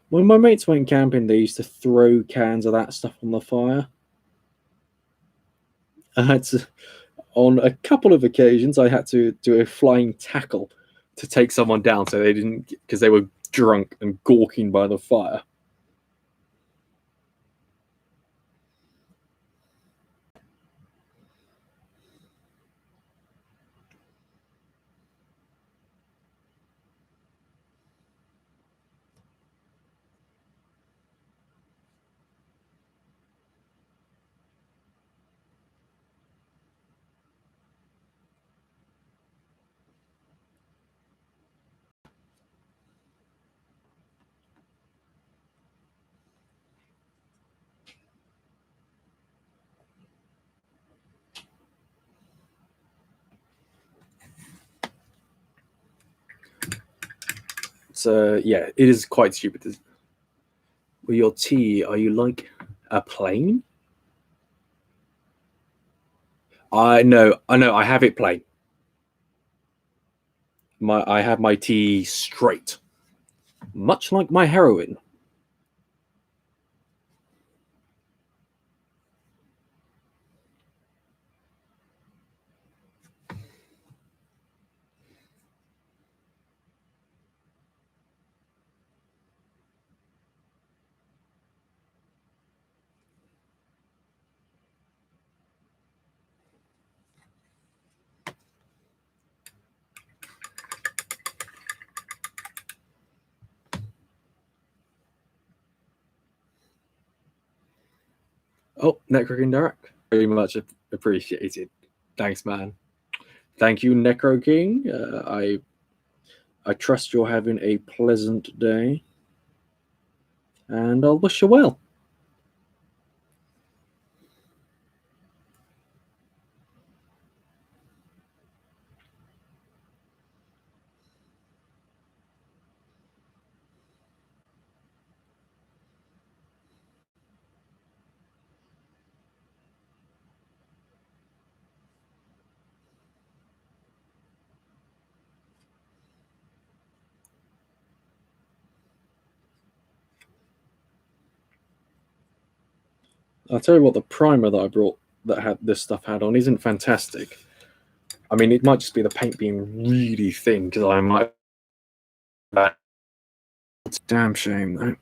When my mates went camping, they used to throw cans of that stuff on the fire. I had to, on a couple of occasions, I had to do a flying tackle to take someone down so they didn't, because they were drunk and gawking by the fire. So yeah, it is quite stupid. With your tea, are you like a plane? I know, I have it plain. I have my tea straight, much like my heroin. Oh, Necro Direct. Very much appreciated. Thanks, man. Thank you, Necro King. I trust you're having a pleasant day, and I'll wish you well. I'll tell you what, the primer that I brought that had this stuff had on isn't fantastic. I mean, it might just be the paint being really thin because I might. It's a damn shame, though.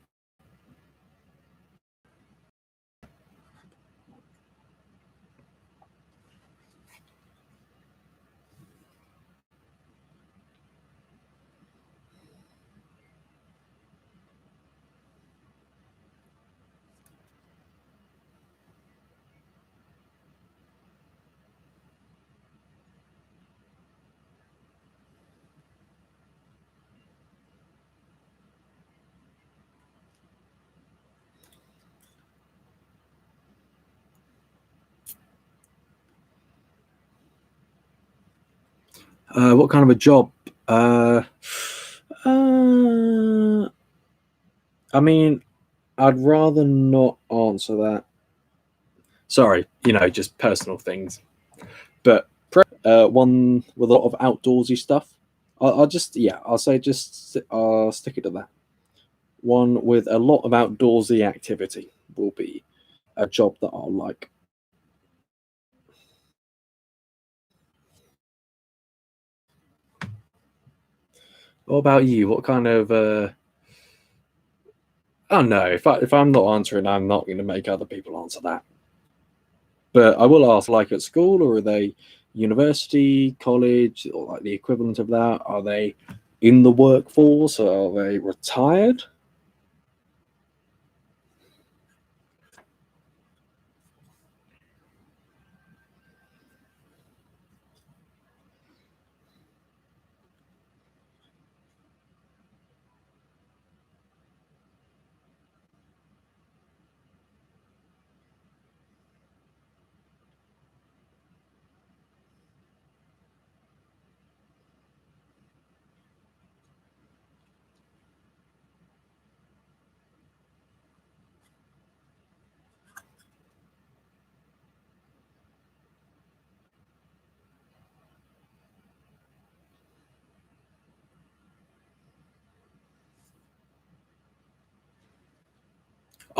What kind of a job Uh, I mean, I'd rather not answer that. Sorry, just personal things. But one with a lot of outdoorsy stuff. I'll say I'll stick it to that. One with a lot of outdoorsy activity will be a job that I'll like. What about you? What kind of? Oh no, if I'm not answering, I'm not going to make other people answer that. But I will ask, like at school, or are they university, college, or like the equivalent of that? Are they in the workforce? Or are they retired?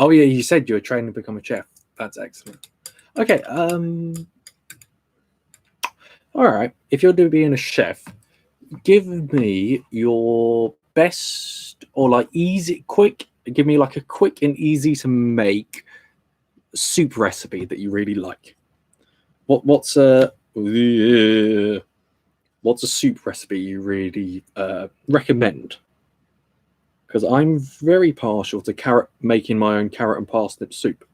Oh yeah, you said you were training to become a chef. That's excellent. Okay, all right. If you're to being a chef, give me your best or like easy, quick. Give me like a quick and easy to make soup recipe that you really like. What's a what's a soup recipe you really recommend? Because I'm very partial to making my own carrot and parsnip soup.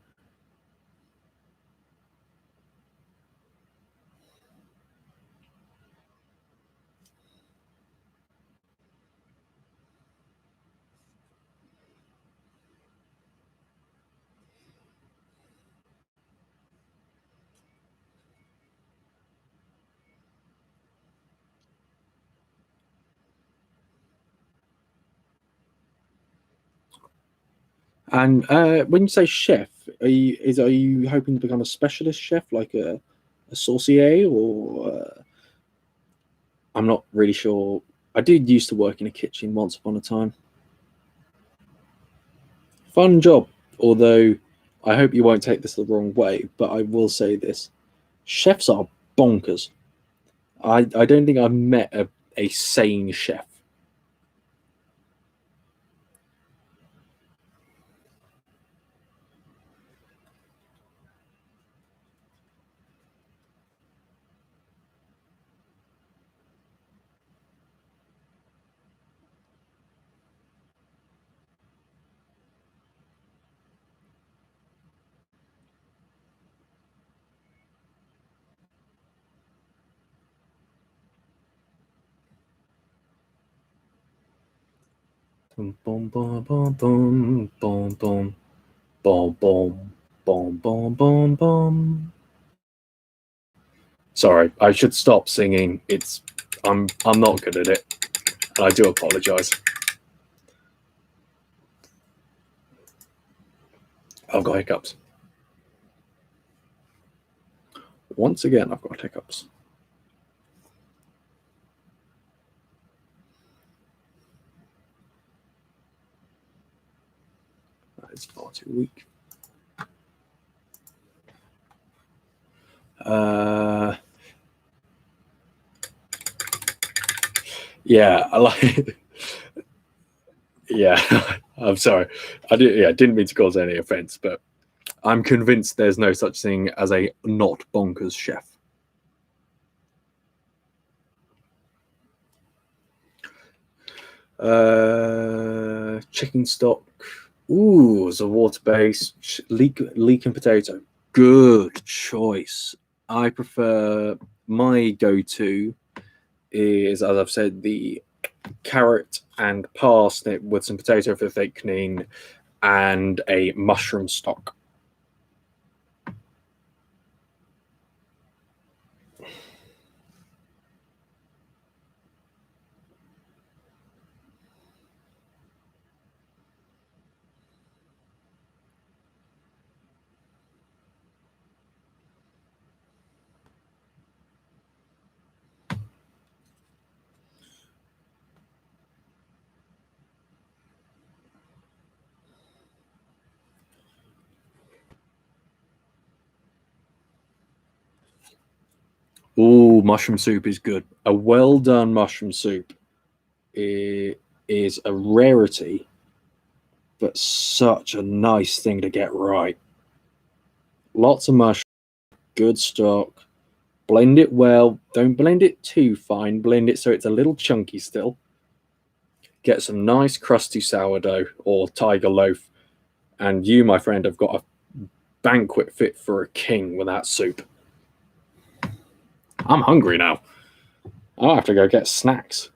And when you say chef, are you hoping to become a specialist chef, like a saucier, or I'm not really sure. I did used to work in a kitchen once upon a time. Fun job, although I hope you won't take this the wrong way, but I will say this: chefs are bonkers. I don't think I've met a sane chef. Boom, boom, boom, boom, boom, boom, boom, boom, boom, boom, boom, boom, boom. Sorry, I should stop singing. I'm not good at it. I do apologize. I've got hiccups. Once again, I've got hiccups. That is far too weak. Uh, yeah, I like. Yeah, I'm sorry. Didn't mean to cause any offense, but I'm convinced there's no such thing as a not bonkers chef. Chicken stock. Ooh, it's a water-based leek and potato. Good choice. I prefer my go-to is, as I've said, the carrot and parsnip with some potato for thickening and a mushroom stock. Ooh, mushroom soup is good. A well done mushroom soup is a rarity, but such a nice thing to get right. Lots of mushroom, good stock. Blend it well. Don't blend it too fine. Blend it so it's a little chunky still. Get some nice crusty sourdough or tiger loaf, and you, my friend, have got a banquet fit for a king with that soup. I'm hungry now. I'll have to go get snacks.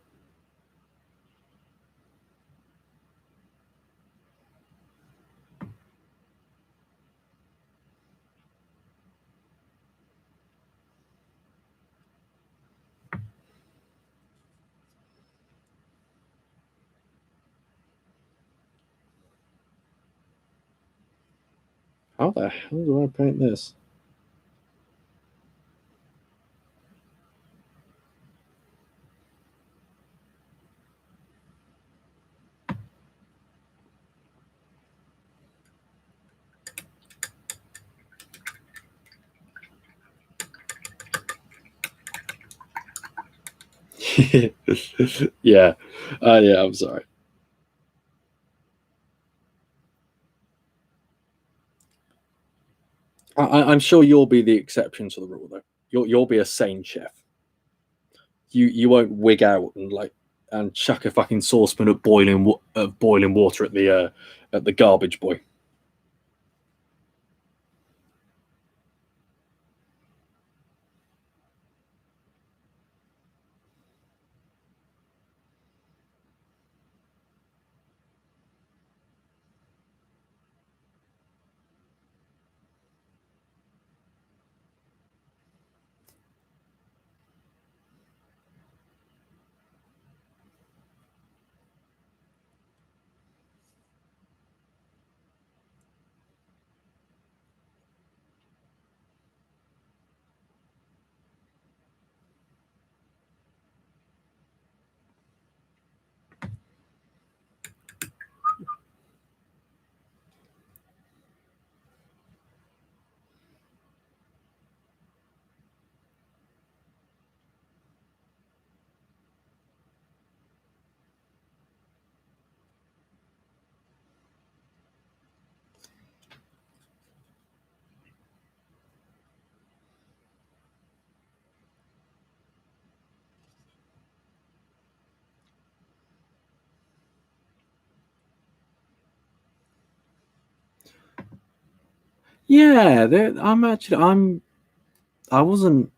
How the hell do I paint this? Yeah. Yeah, I'm sorry. I'm sure you'll be the exception to the rule, though. You'll be a sane chef. You won't wig out and chuck a fucking saucepan of boiling water at the garbage boy. Yeah, I wasn't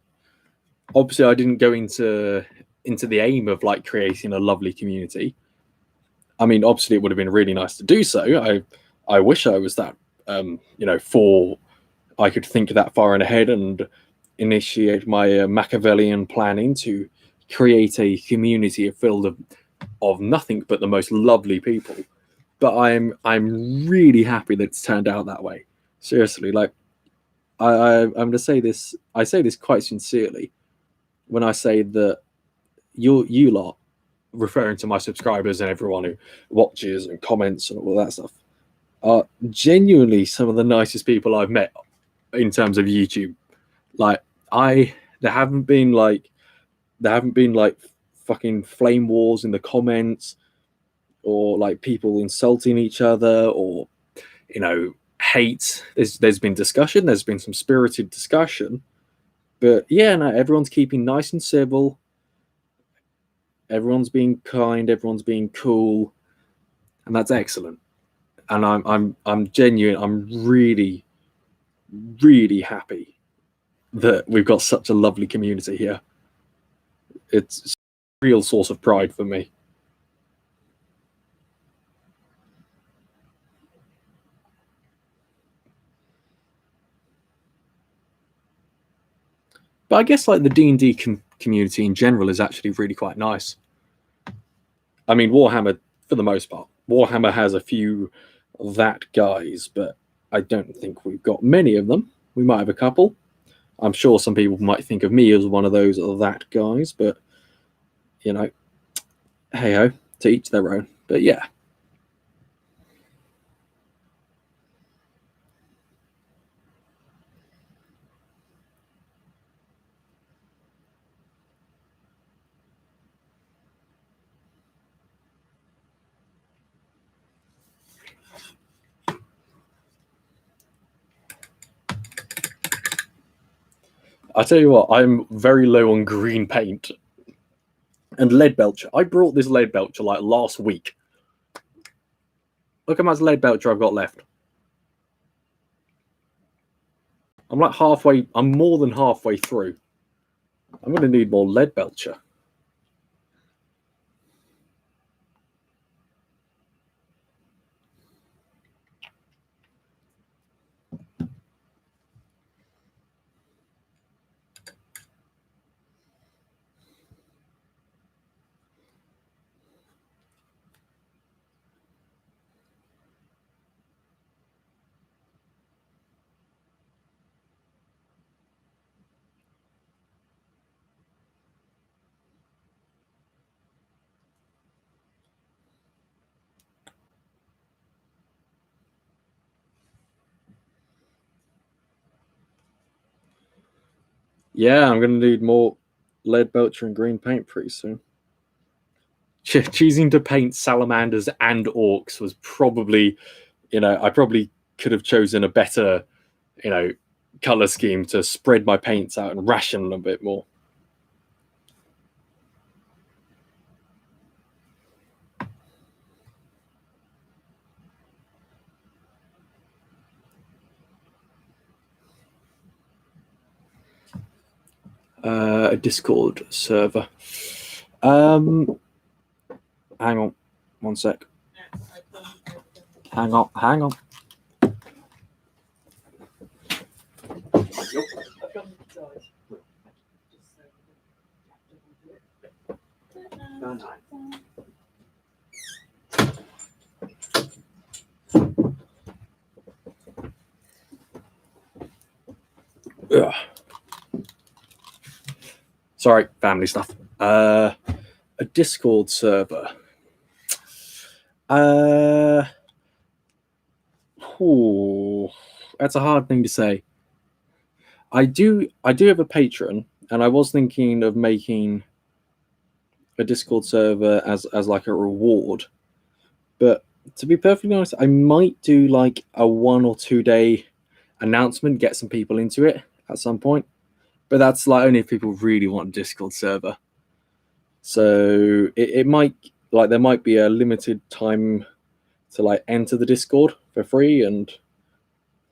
obviously I didn't go into the aim of creating a lovely community. I mean, obviously it would have been really nice to do so. I wish I was that for I could think that far in ahead and initiate my Machiavellian planning to create a community filled of nothing but the most lovely people. But I'm really happy that it's turned out that way. Seriously, I'm going to say this. I say this quite sincerely when I say that you lot, referring to my subscribers and everyone who watches and comments and all that stuff, are genuinely some of the nicest people I've met in terms of YouTube. Like I, there haven't been fucking flame wars in the comments or people insulting each other or hate. There's been discussion. There's been some spirited discussion, but yeah, no, everyone's keeping nice and civil. Everyone's being kind. Everyone's being cool, and that's excellent. And I'm genuine. I'm really really happy that we've got such a lovely community here. It's a real source of pride for me. But I guess the D&D community in general is actually really quite nice. I mean, Warhammer, for the most part, Warhammer has a few that guys, but I don't think we've got many of them. We might have a couple. I'm sure some people might think of me as one of those that guys, but hey ho, to each their own. But yeah. I tell you what, I'm very low on green paint and lead belcher. I brought this lead belcher like last week. Look how much lead belcher I've got left. I'm like halfway. I'm more than halfway through. I'm going to need more lead belcher. Yeah, I'm going to need more lead belcher and green paint pretty soon. Choosing to paint salamanders and orcs was probably, I probably could have chosen a better, color scheme to spread my paints out and ration a little bit more. A Discord server. Hang on, one sec. Hang on. Ugh. Sorry, family stuff. A Discord server. That's a hard thing to say. I do have a patron, and I was thinking of making a Discord server as like a reward. But to be perfectly honest, I might do like a 1 or 2 day announcement, get some people into it at some point. But that's like only if people really want a Discord server. So it might, like, there might be a limited time to like enter the Discord for free and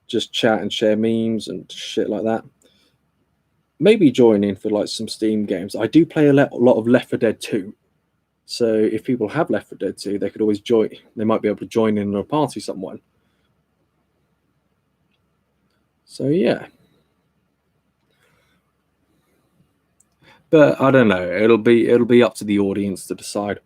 just chat and share memes and shit like that. Maybe join in for like some Steam games. I do play a lot of Left 4 Dead 2. So if people have Left 4 Dead 2, they could always join. They might be able to join in a party somewhere. So yeah. But I don't know. It'll be up to the audience to decide.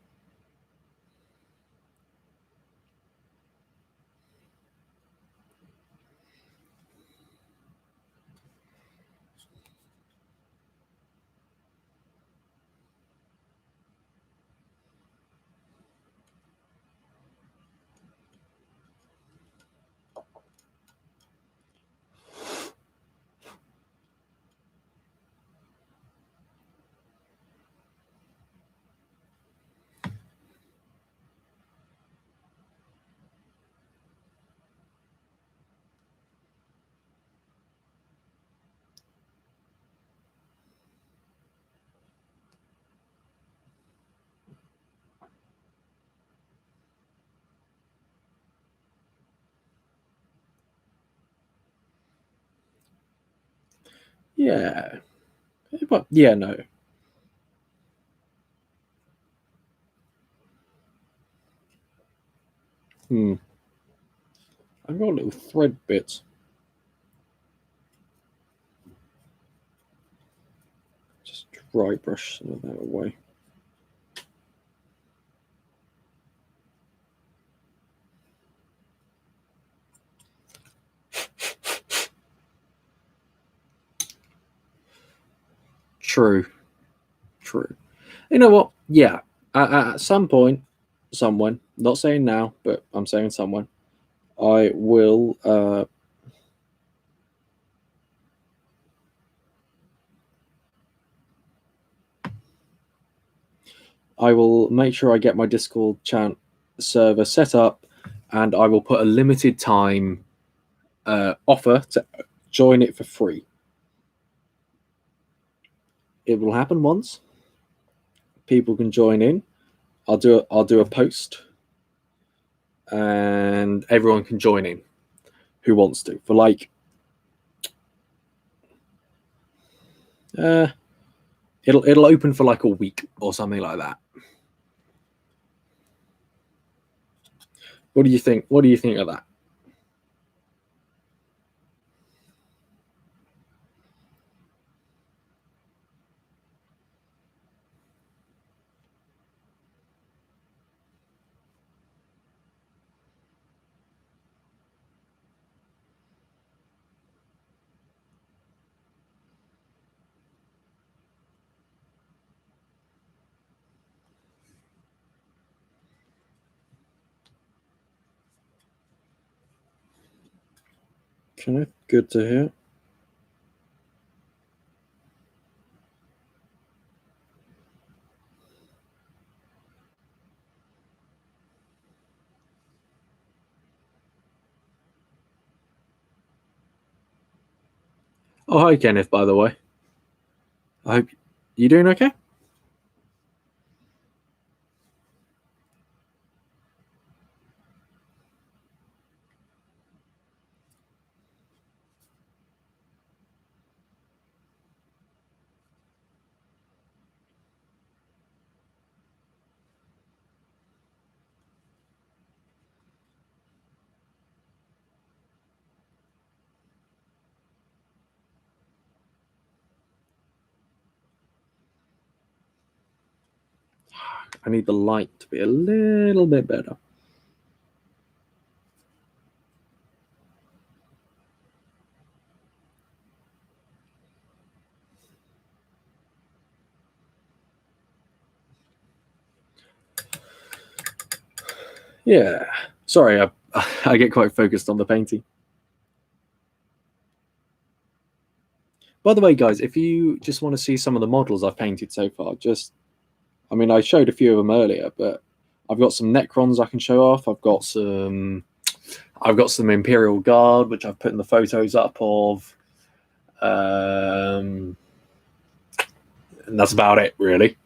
Yeah. But yeah, no. I've got little thread bits. Just dry brush some of that away. True. You know what? Yeah. At some point, someone, not saying now, but I'm saying someone, I will make sure I get my Discord chat server set up, and I will put a limited time offer to join it for free. it will happen once. People can join in. I'll do a post, and everyone can join in who wants to for like it'll open for like a week or something like that. What do you think? What do you think of that? Okay, good to hear. Oh, hi, Kenneth, by the way. I hope you doing okay? I need the light to be a little bit better. Yeah. Sorry, I get quite focused on the painting. By the way, guys, if you just want to see some of the models I've painted so far, I mean, I showed a few of them earlier, but I've got some Necrons I can show off. I've got some Imperial Guard, which I've put in the photos up of. And that's about it, really.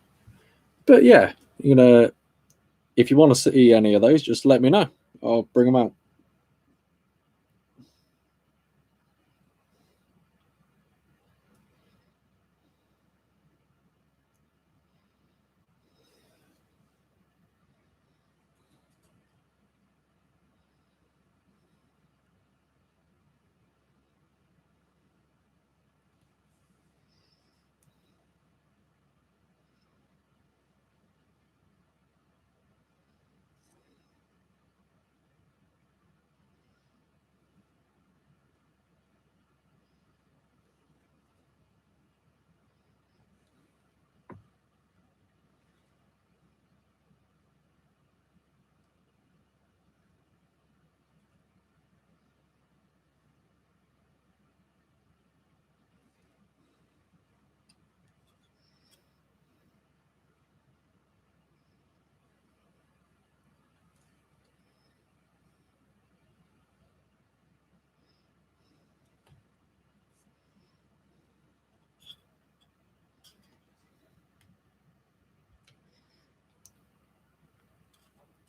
But yeah, if you want to see any of those, just let me know. I'll bring them out.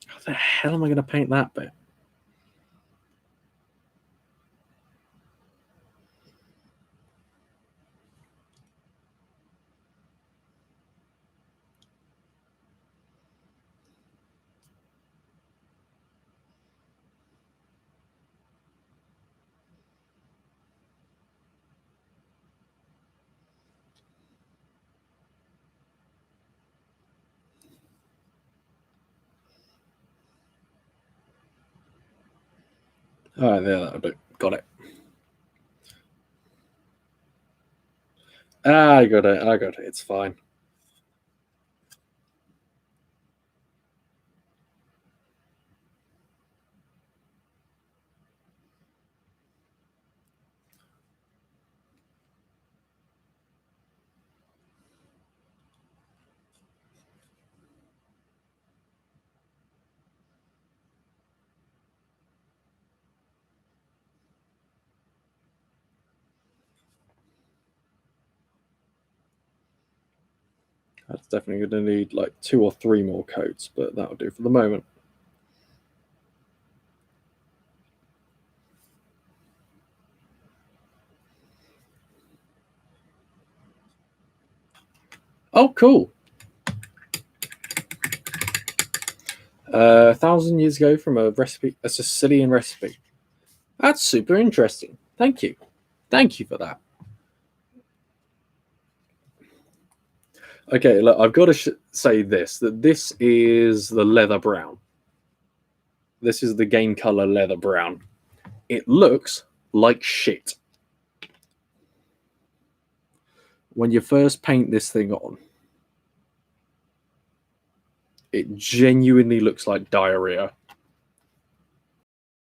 How the hell am I going to paint that bit? All right, there, that'll do. Got it. I got it. I got it. It's fine. That's definitely going to need like 2 or 3 more coats, but that'll do for the moment. Oh, cool. 1,000 years ago from a Sicilian recipe. That's super interesting. Thank you. Thank you for that. Okay, look, I've got to say that this is the leather brown. This is the game color leather brown. It looks like shit. When you first paint this thing on, it genuinely looks like diarrhea.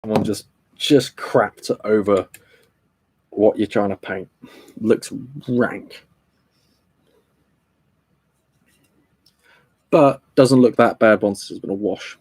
Someone just crapped over what you're trying to paint. Looks rank. But doesn't look that bad once it's been a wash.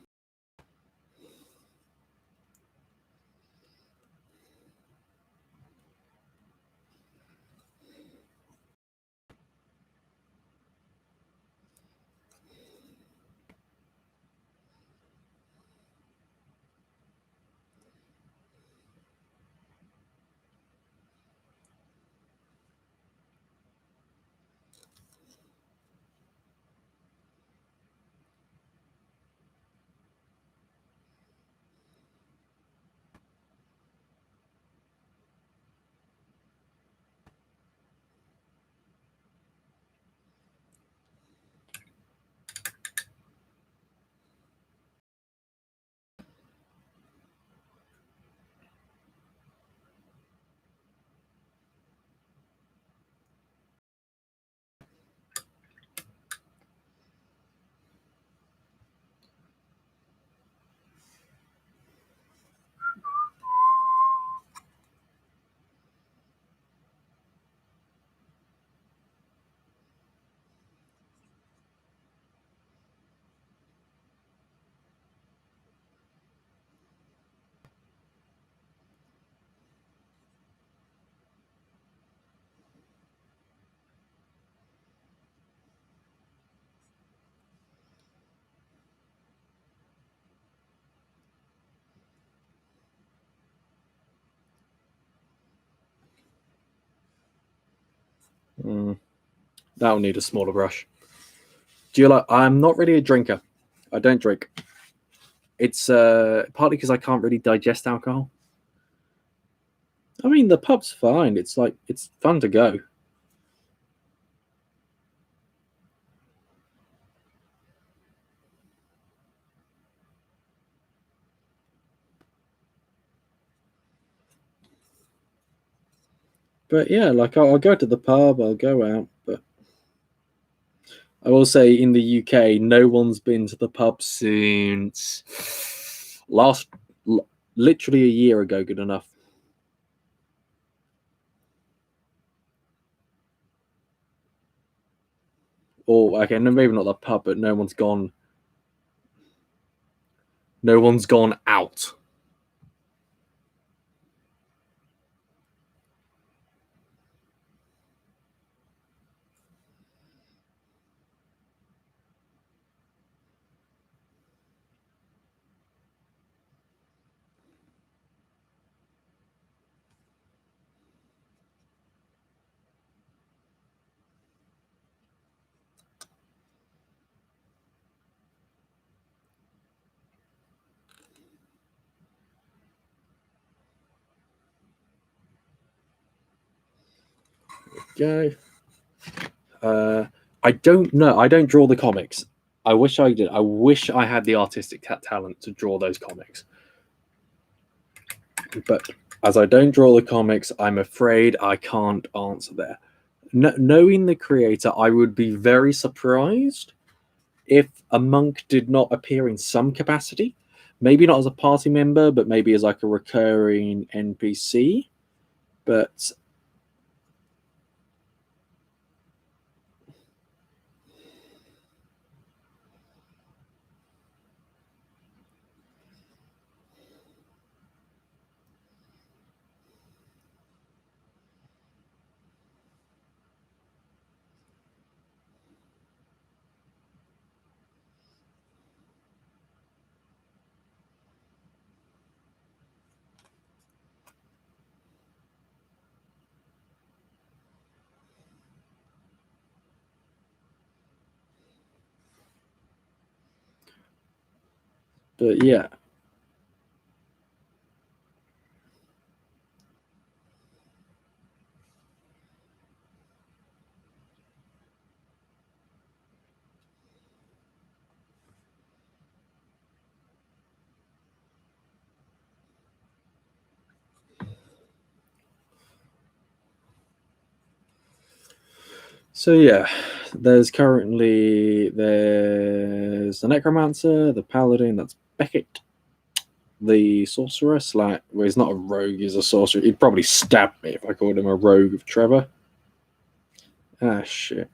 That'll need a smaller brush. Do you like? I'm not really a drinker. I don't drink. It's partly because I can't really digest alcohol. I mean, the pub's fine. It's like it's fun to go. But yeah, like I'll go to the pub. I'll go out. But I will say, in the UK, no one's been to the pub since literally a year ago. Good enough. Or okay, no, maybe not the pub, but no one's gone. No one's gone out. Go. I don't know. I don't draw the comics. I wish I did. I wish I had the artistic talent to draw those comics. But as I don't draw the comics, I'm afraid I can't answer there. Knowing the creator, I would be very surprised if a monk did not appear in some capacity. Maybe not as a party member, but maybe as like a recurring NPC. But But yeah. So yeah, there's the necromancer, the paladin, that's Beckett, the sorceress. Well, he's not a rogue, he's a sorcerer. He'd probably stab me if I called him a rogue of Trevor. Ah, shit.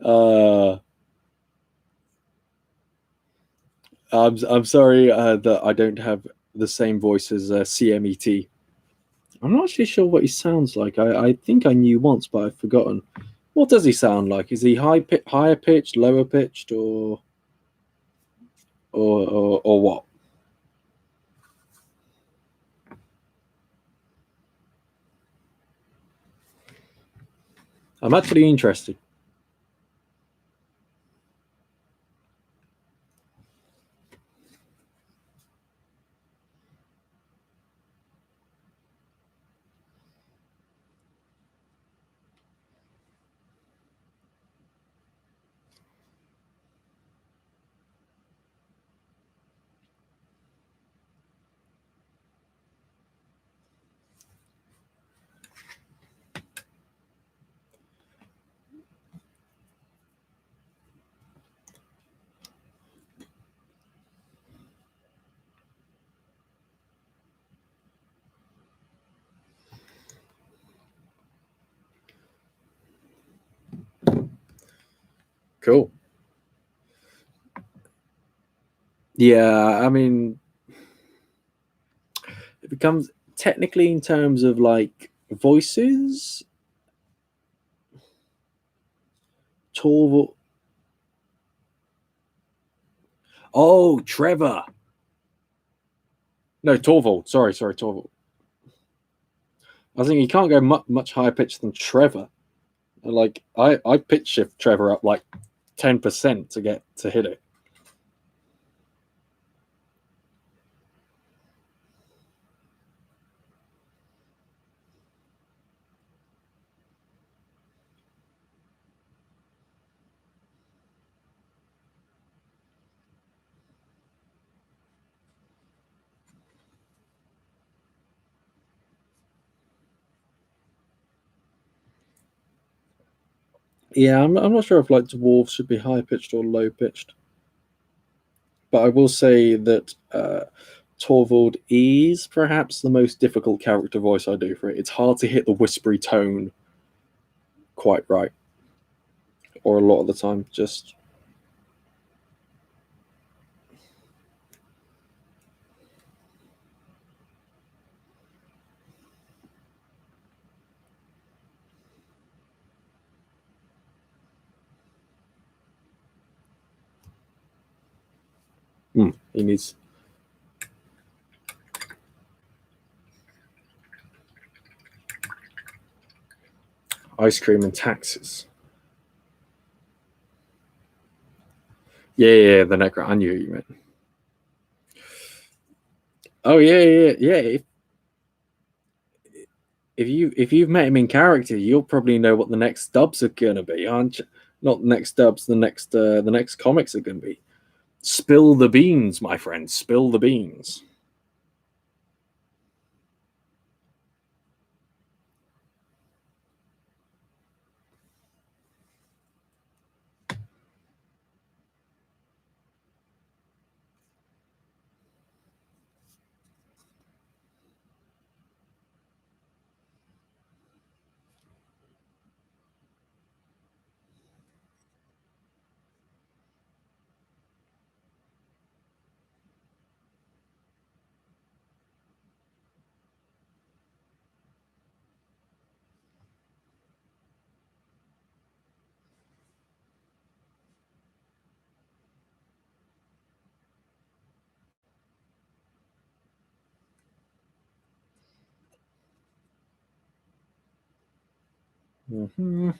uh, I'm sorry that I don't have the same voice as CMET. I'm not actually sure what he sounds like. I think I knew once, but I've forgotten. What does he sound like? Is he higher pitched, lower pitched, or what? I'm actually interested. Cool. Yeah, I mean, it becomes technically in terms of like voices, Torval. Oh, Trevor. No, Torvald. Sorry, Torvald. I think he can't go much higher pitch than Trevor. Like I pitch shift Trevor up like 10% to get to hit it. Yeah, I'm not sure if like dwarves should be high pitched or low pitched, but I will say that Torvald is perhaps the most difficult character voice I do for it. It's hard to hit the whispery tone quite right, or a lot of the time. Just he needs ice cream and taxes. Yeah, the necro. I knew you meant. Oh yeah. If you've met him in character, you'll probably know what the next dubs are gonna be, aren't you? Not next dubs. The next comics are gonna be. Spill the beans, my friend. Spill the beans. Mhm.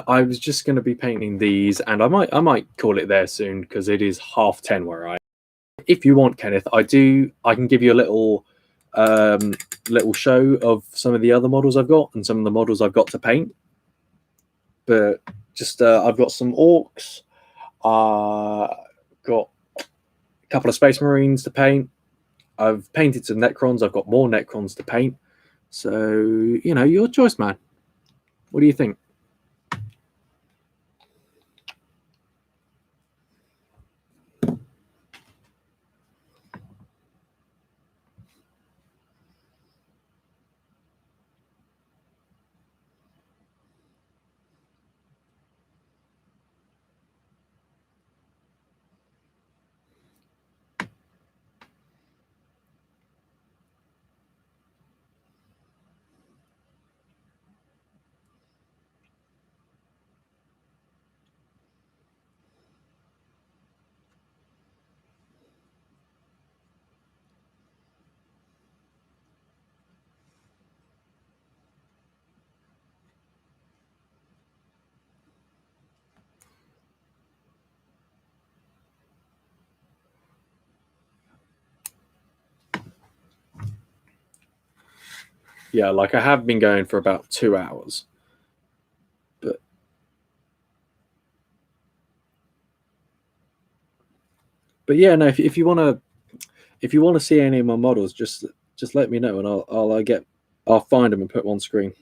I was just going to be painting these, and I might call it there soon because it is 10:30 where I. If you want, Kenneth, I can give you a little show of some of the other models I've got and some of the models I've got to paint. But just I've got some orcs, got a couple of Space Marines to paint. I've painted some Necrons. I've got more Necrons to paint. So your choice, man. What do you think? Yeah, like I have been going for about 2 hours. But yeah, no. If you want to see any of my models, just let me know, and I'll find them and put them on screen.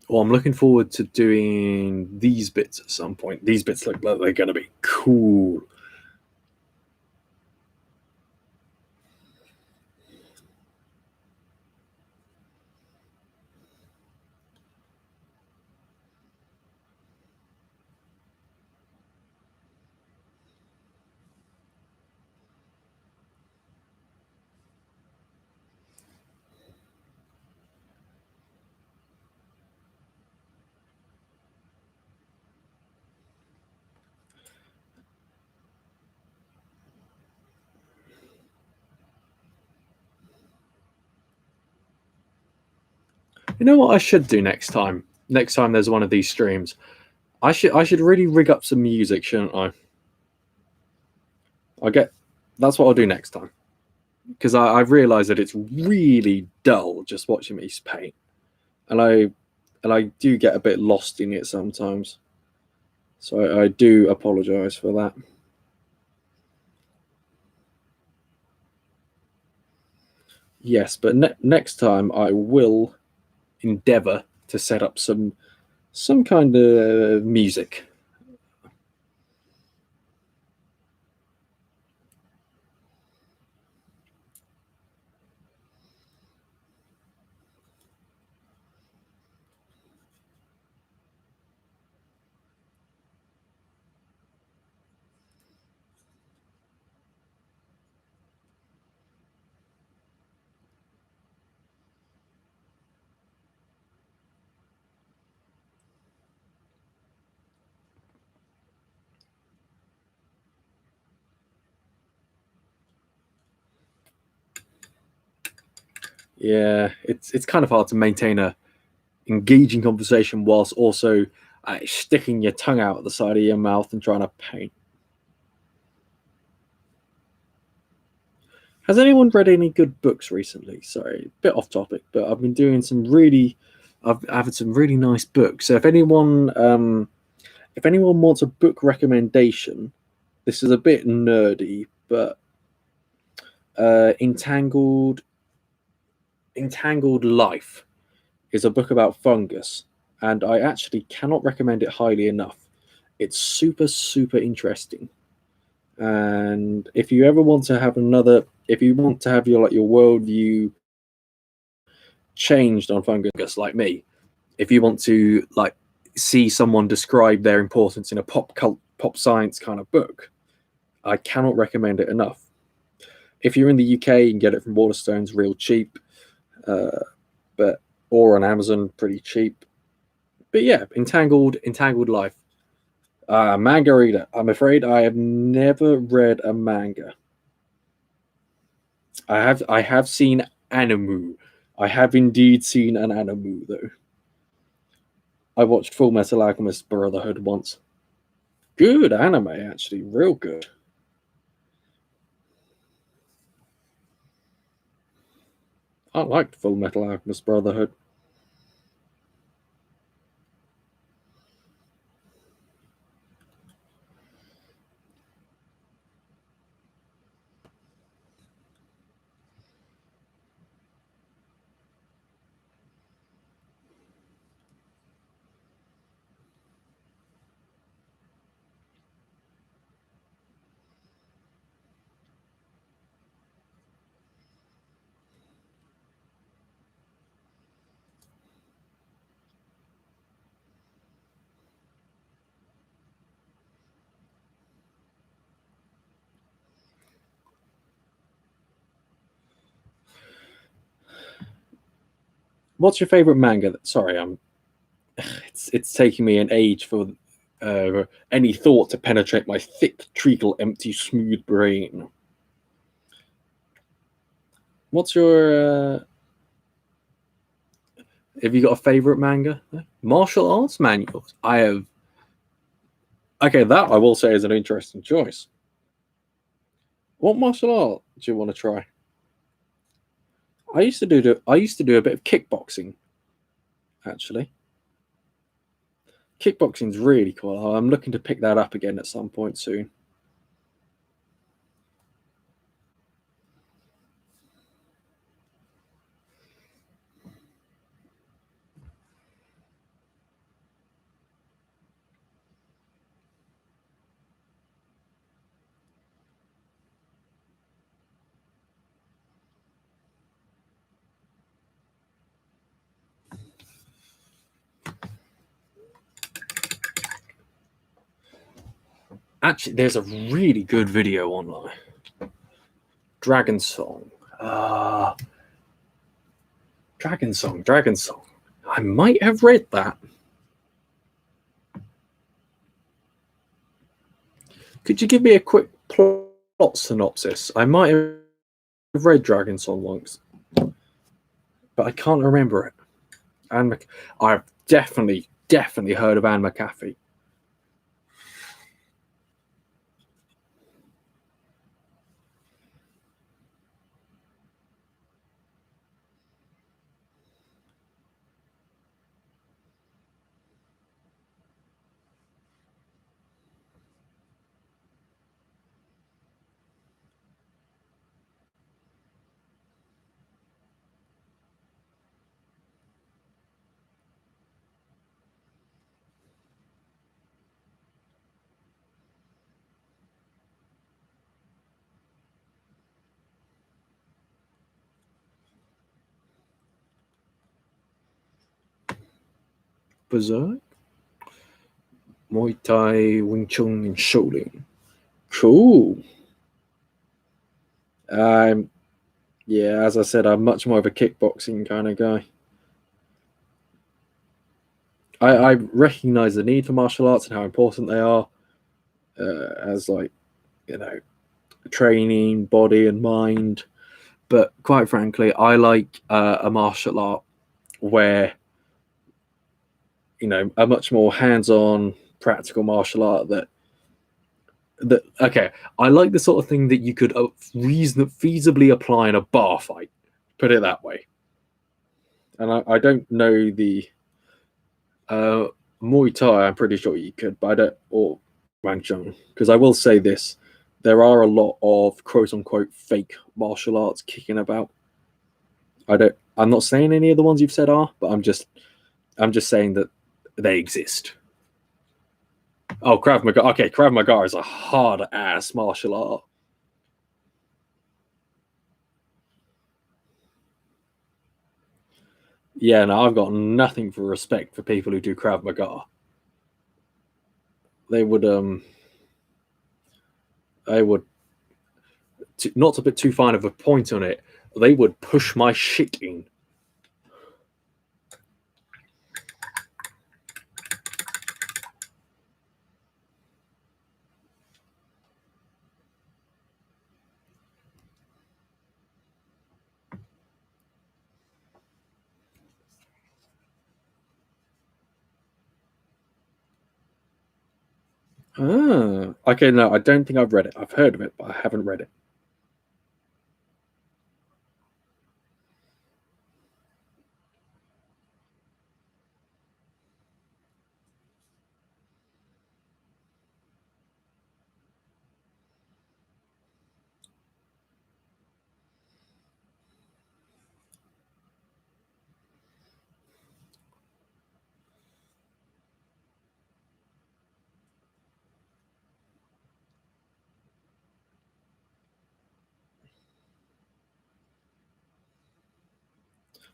Well, I'm looking forward to doing these bits at some point. These bits look like they're going to be cool. You know what I should do next time? Next time there's one of these streams, I should really rig up some music, shouldn't I? That's what I'll do next time, because I've realised that it's really dull just watching me paint, and I do get a bit lost in it sometimes. So I do apologise for that. Yes, but next time I will endeavour to set up some kind of music. Yeah, it's kind of hard to maintain a engaging conversation whilst also sticking your tongue out at the side of your mouth and trying to paint. Has anyone read any good books recently? Sorry, a bit off topic, but I've been doing I've had some really nice books. So if anyone wants a book recommendation, this is a bit nerdy, but Entangled Life is a book about fungus, and I actually cannot recommend it highly enough. It's super, super interesting. And if you ever want to have if you want to have your worldview changed on fungus, like me, if you want to see someone describe their importance in a pop science kind of book, I cannot recommend it enough. If you're in the UK, you can get it from Waterstones real cheap, uh, but or on Amazon pretty cheap. But yeah, Entangled Life. Manga reader. I'm afraid I have never read a manga. I have seen anime. I have indeed seen an anime though. I watched Full Metal Alchemist Brotherhood once. Good anime, actually, real good. I liked Full Metal Alchemist Brotherhood. What's your favorite manga? Sorry, I'm. It's taking me an age for any thought to penetrate my thick, treacle, empty, smooth brain. What's your? Have you got a favorite manga? Martial arts manuals. I have. Okay, that I will say is an interesting choice. What martial art do you want to try? I used to do a bit of kickboxing, actually. Kickboxing's really cool. I'm looking to pick that up again at some point soon. Actually, there's a really good video online. Dragon Song. Dragon Song. I might have read that. Could you give me a quick plot synopsis? I might have read Dragon Song once, but I can't remember it. And I've definitely heard of Anne McAfee. Berserk, Muay Thai, Wing Chun, and Shaolin. Cool. Yeah, as I said, I'm much more of a kickboxing kind of guy. I recognize the need for martial arts and how important they are, as like, you know, training body and mind. But quite frankly, I like a martial art where, you know, a much more hands-on, practical martial art that okay, I like the sort of thing that you could feasibly apply in a bar fight. Put it that way. And I don't know the Muay Thai. I'm pretty sure you could, but I don't. Or Wang Chun, because I will say this: there are a lot of quote unquote fake martial arts kicking about. I'm not saying any of the ones you've said are, but I'm just saying that they exist. Oh, Krav Maga. Okay, Krav Maga is a hard ass martial art. Yeah, no, I've got nothing for respect for people who do Krav Maga. They would not to put too fine of a point on it, they would push my shit in. Okay, no, I don't think I've read it. I've heard of it, but I haven't read it.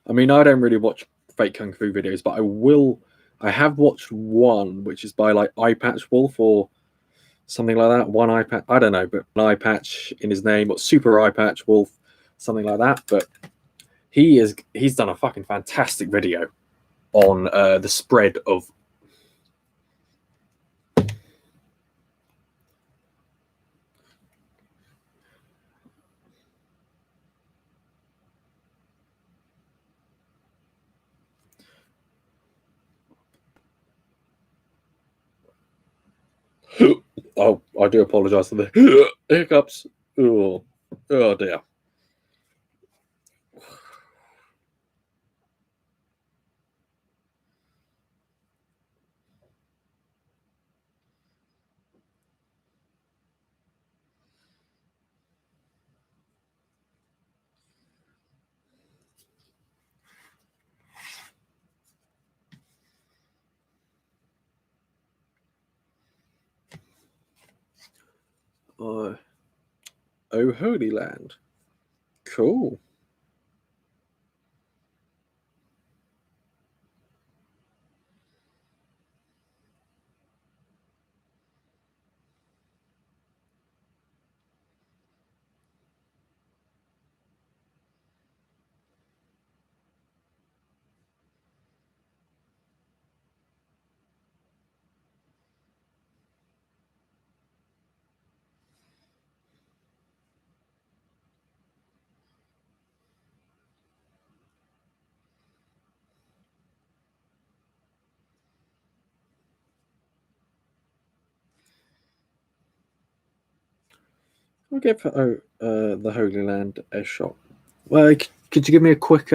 I mean, I don't really watch fake kung fu videos, but I have watched one which is by like Eye Patch Wolf or something like that. One eye patch, I don't know, but an eye patch in his name, or Super Eye Patch Wolf, something like that. But he's done a fucking fantastic video on the spread of. Oh, I do apologize for the hiccups. Oh dear. Oh, Holy Land. Cool. I'll give the Holy Land a shot. Well, could you give me a quick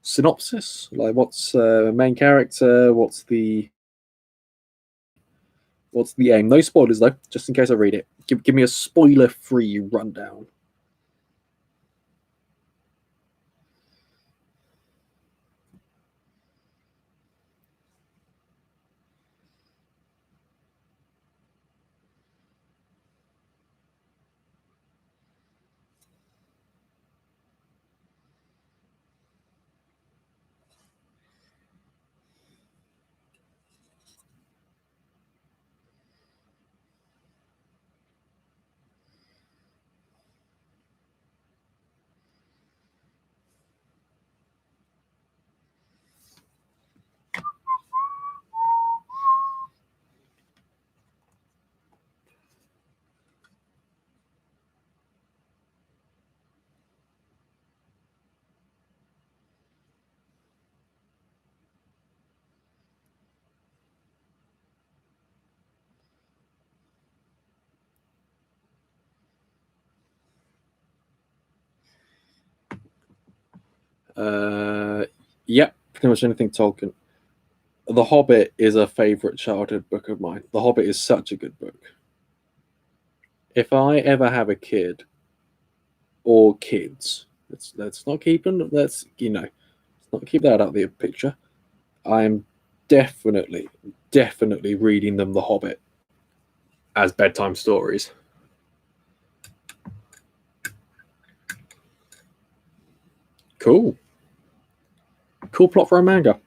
synopsis? Like, what's main character? What's the aim? No spoilers though, just in case I read it. Give me a spoiler-free rundown. Yep, pretty much anything Tolkien. The Hobbit is a favorite childhood book of mine. The Hobbit is such a good book. If I ever have a kid or kids, let's not keep them. Let's not keep that out of the picture. I'm definitely reading them The Hobbit as bedtime stories. Cool plot for a manga.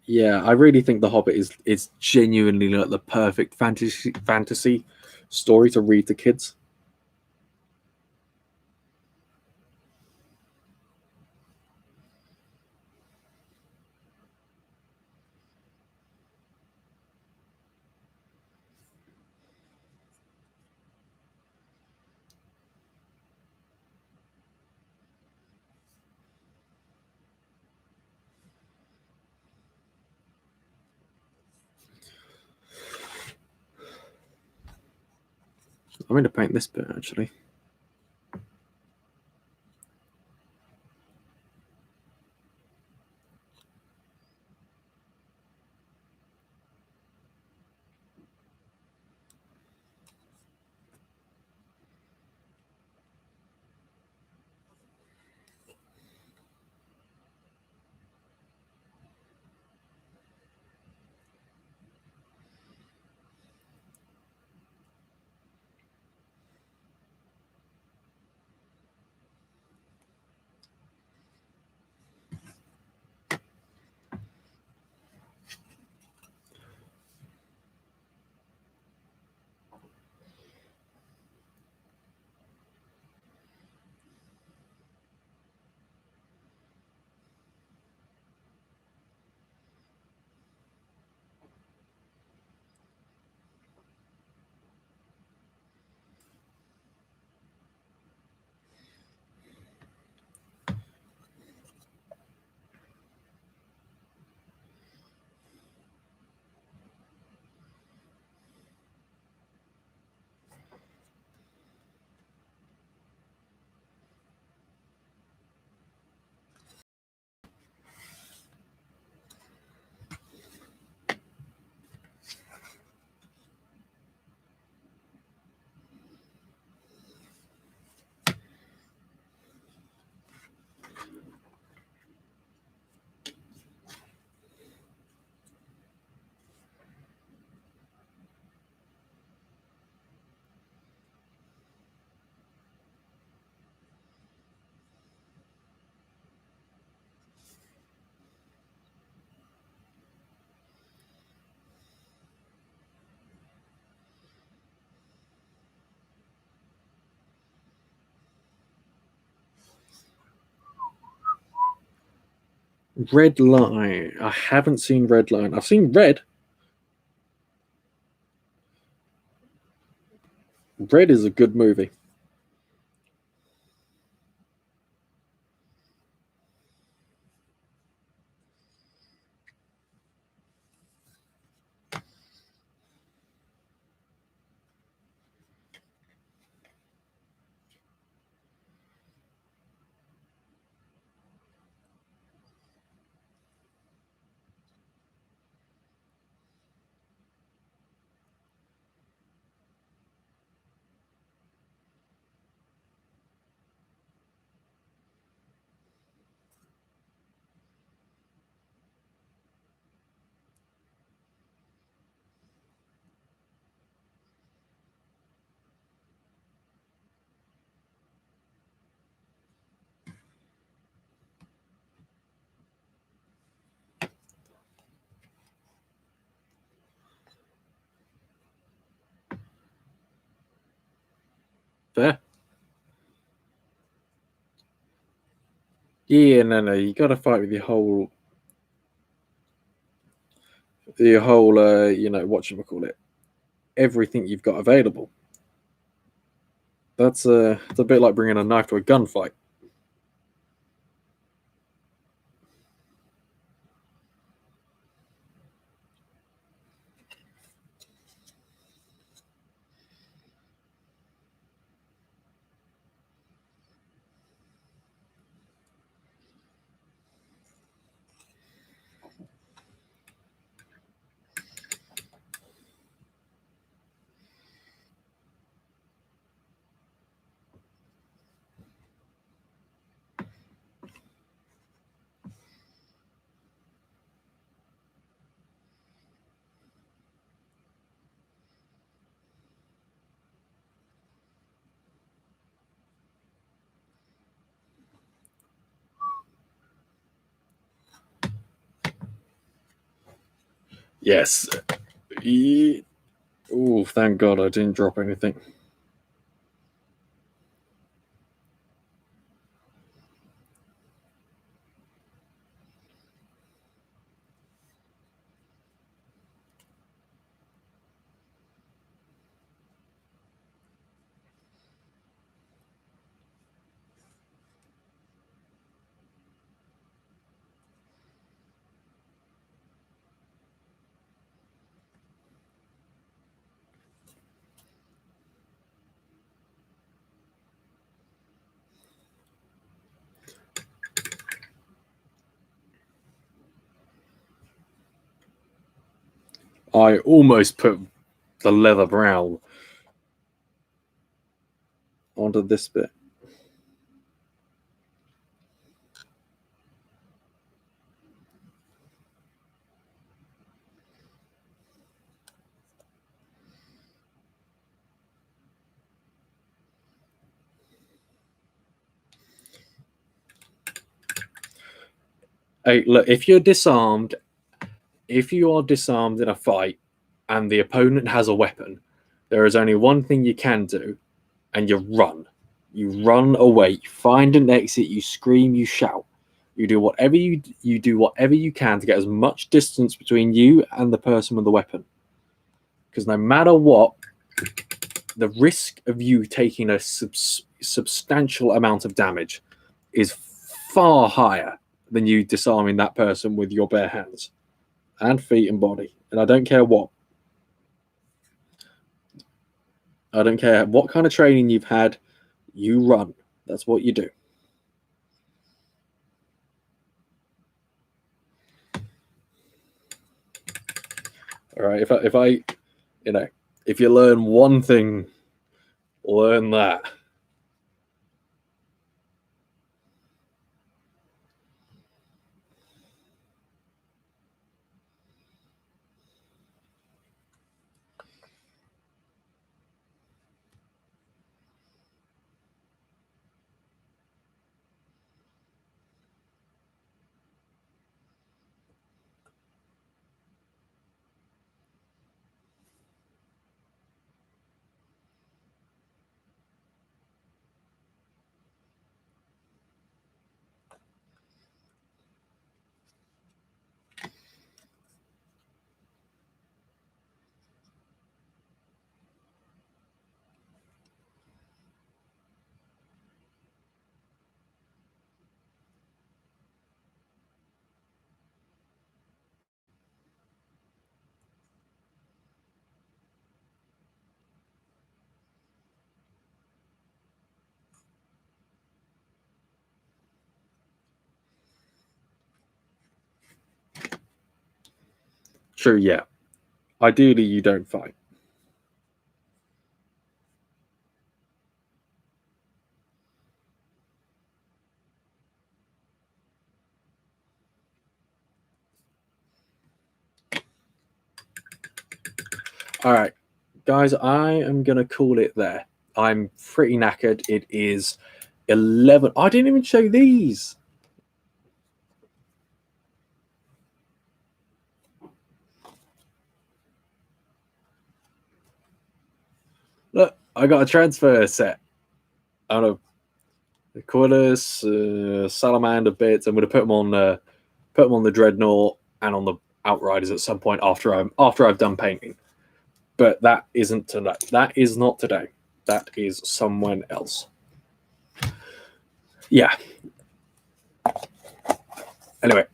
Yeah, I really think The Hobbit is genuinely like the perfect fantasy story to read to kids. I'm going to paint this bit actually. Red Line. I haven't seen Red Line. I've seen Red. Red is a good movie. Fair. Yeah, no. You got to fight with your whole, whatchamacallit, everything you've got available. It's a bit like bringing a knife to a gunfight. Yes. Oh, thank God I didn't drop anything. I almost put the leather brown onto this bit. Hey, look, if you are disarmed in a fight and the opponent has a weapon, there is only one thing you can do, and you run. You run away. You find an exit. You scream. You shout. You do whatever you can to get as much distance between you and the person with the weapon. Because no matter what, the risk of you taking a substantial amount of damage is far higher than you disarming that person with your bare hands and feet and body. And I don't care what. I don't care what kind of training you've had. You run. That's what you do. All right. If you learn one thing, learn that. true, yeah. Ideally, you don't fight. All right, guys, I am going to call it there. I'm pretty knackered. It is 11. I didn't even show these. Look, I got a transfer set. I don't know, the Quillis, Salamander bits. I'm going to put them on the Dreadnought and on the Outriders at some point after I've done painting. But that isn't today. That is not today. That is someone else. Yeah. Anyway,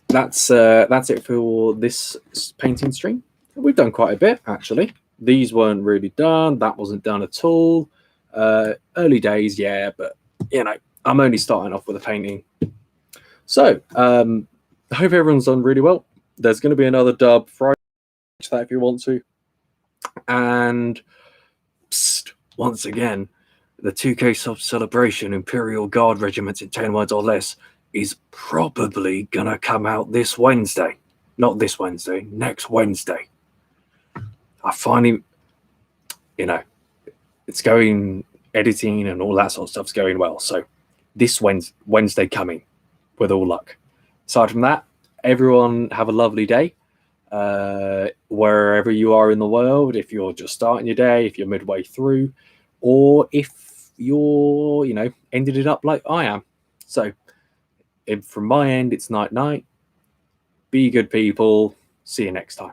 that's it for this painting stream. We've done quite a bit actually. These weren't really done. That wasn't done at all. Early days, yeah, but you know, I'm only starting off with a painting. So I hope everyone's done really well. There's going to be another dub Friday, that if you want to. And psst, once again, the 2K sub celebration Imperial Guard regiments in 10 words or less is probably gonna come out this Wednesday. Not this Wednesday, next Wednesday. I finally, you know, it's going, editing and all that sort of stuff's going well. So this Wednesday coming, with all luck. Aside from that, everyone have a lovely day. Wherever you are in the world, if you're just starting your day, if you're midway through, or if you're, you know, ended it up like I am. So from my end, it's night night. Be good people. See you next time.